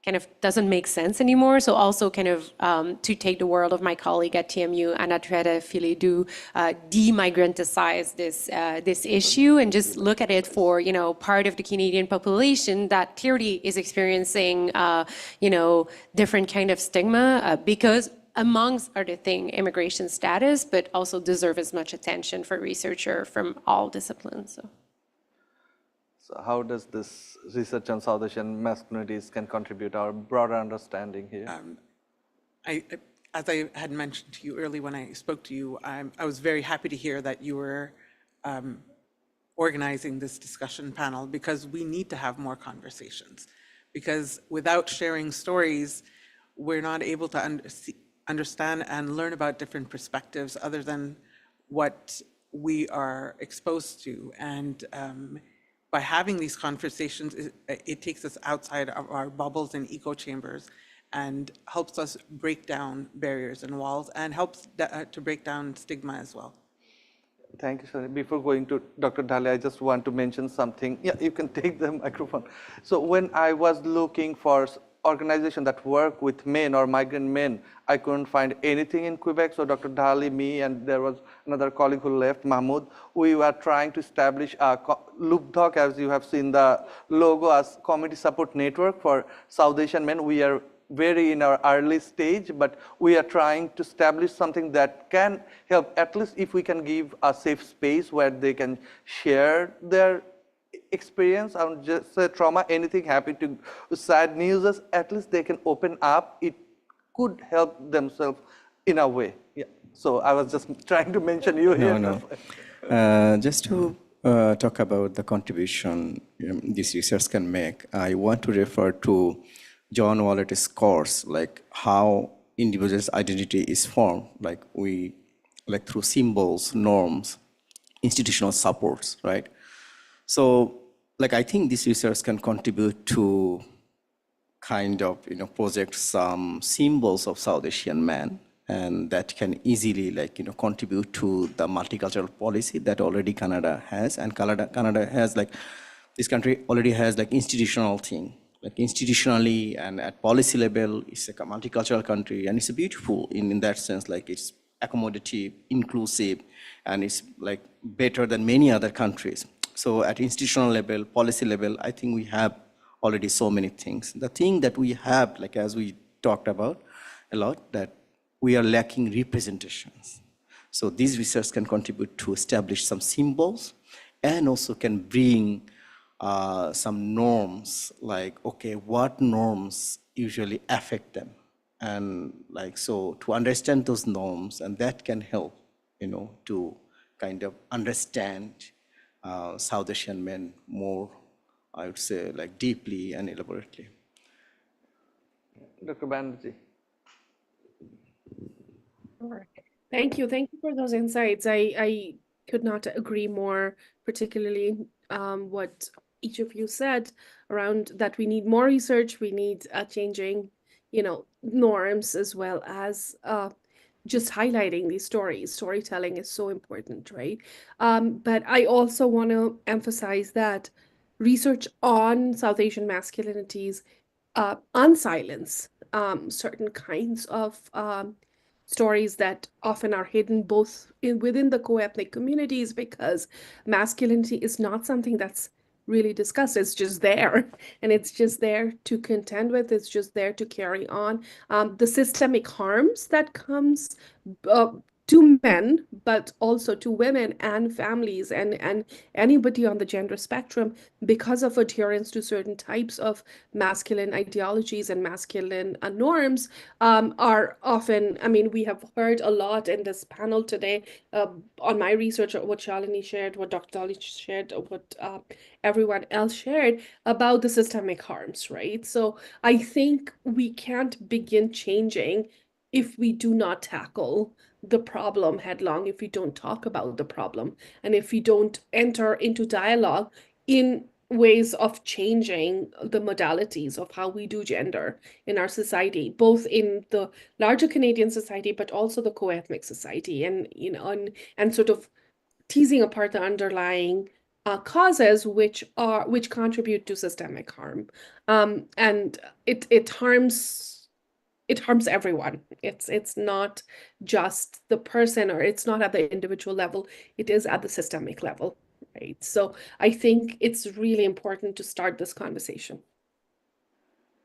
kind of doesn't make sense anymore. So also kind of to take the word of my colleague at TMU, Anna Filidou, demigranticize this issue and just look at it for, part of the Canadian population that clearly is experiencing, different kind of stigma because amongst other things, immigration status, but also deserve as much attention for researcher from all disciplines. So how does this research on South Asian masculinities can contribute our broader understanding here? As I had mentioned to you earlier when I spoke to you, I was very happy to hear that you were organizing this discussion panel because we need to have more conversations. Because without sharing stories, we're not able to understand and learn about different perspectives other than what we are exposed to. And by having these conversations, it takes us outside of our bubbles and echo chambers and helps us break down barriers and walls and helps to break down stigma as well. Thank you, sir. Before going to Dr. Dhali, I just want to mention something. Yeah, you can take the microphone. So when I was looking for organizations that work with men or migrant men, I couldn't find anything in Quebec. So Dr. Dhali, me, and there was another colleague who left, Mohammad. We were trying to establish a LoopDoc, as you have seen the logo, as community support network for South Asian men. We are very in our early stage, but we are trying to establish something that can help, at least if we can give a safe space where they can share their experience on just trauma, anything happened to sad news, at least they can open up. It could help themselves in a way. Yeah. So I was just trying to mention you here. No. Just to talk about the contribution this research can make, I want to refer to John Wallett's course, like how individual's identity is formed, like through symbols, norms, institutional supports, right? So, like, I think this research can contribute to kind of, project some symbols of South Asian man, and that can easily, contribute to the multicultural policy that already Canada has. And Canada has, this country already has, institutional thing. Like, institutionally and at policy level, it's like a multicultural country, and it's beautiful in that sense. Like, it's accommodative, inclusive, and it's, better than many other countries. So at institutional level, policy level, I think we have already so many things. The thing that we have, as we talked about a lot, that we are lacking representations. So this research can contribute to establish some symbols, and also can bring some norms, okay, what norms usually affect them? And so to understand those norms, and that can help, to kind of understand South Asian men more, I would say, deeply and elaborately. Dr. Banerjee. Sure. Thank you. Thank you for those insights. I could not agree more, particularly what each of you said around that we need more research, we need changing, norms, as well as just highlighting these stories. Storytelling is so important, right? But I also want to emphasize that research on South Asian masculinities unsilence certain kinds of stories that often are hidden both within the co-ethnic communities, because masculinity is not something that's really discussed. It's just there, and it's just there to contend with. It's just there to carry on. The systemic harms that comes to men, but also to women and families and anybody on the gender spectrum, because of adherence to certain types of masculine ideologies and masculine norms, are often, we have heard a lot in this panel today on my research, what Shalini shared, what Dr. Dhali shared, what everyone else shared about the systemic harms, right? So I think we can't begin changing if we do not tackle the problem headlong, if we don't talk about the problem, and if we don't enter into dialogue in ways of changing the modalities of how we do gender in our society, both in the larger Canadian society, but also the co-ethnic society, and and sort of teasing apart the underlying causes which contribute to systemic harm, and it harms everyone. It's not just the person, or it's not at the individual level, it is at the systemic level, right? So I think it's really important to start this conversation.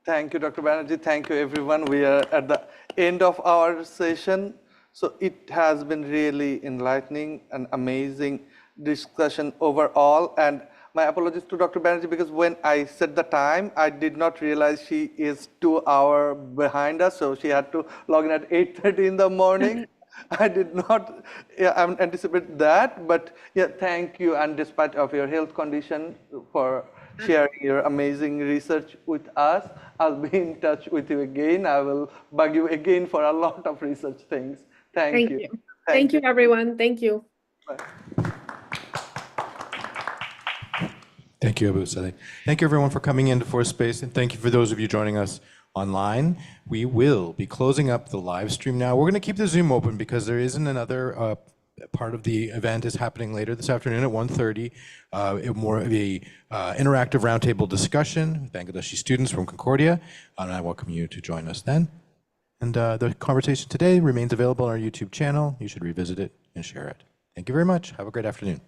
Thank you, Dr. Banerjee. Thank you, everyone. We are at the end of our session. So it has been really enlightening and amazing discussion overall. And my apologies to Dr. Banerjee, because when I set the time, I did not realize she is 2 hours behind us. So she had to log in at 8:30 in the morning. I did not anticipate that, but yeah, thank you. And despite of your health condition, for sharing your amazing research with us. I'll be in touch with you again. I will bug you again for a lot of research things. Thank you. Thank you, everyone. Thank you. Bye. Thank you, Abu Saleh. Thank you, everyone, for coming into Force Space, and thank you for those of you joining us online. We will be closing up the live stream now. We're going to keep the Zoom open because there isn't another part of the event is happening later this afternoon at 1:30. More of a interactive roundtable discussion with Bangladeshi students from Concordia, and I welcome you to join us then. And the conversation today remains available on our YouTube channel. You should revisit it and share it. Thank you very much. Have a great afternoon.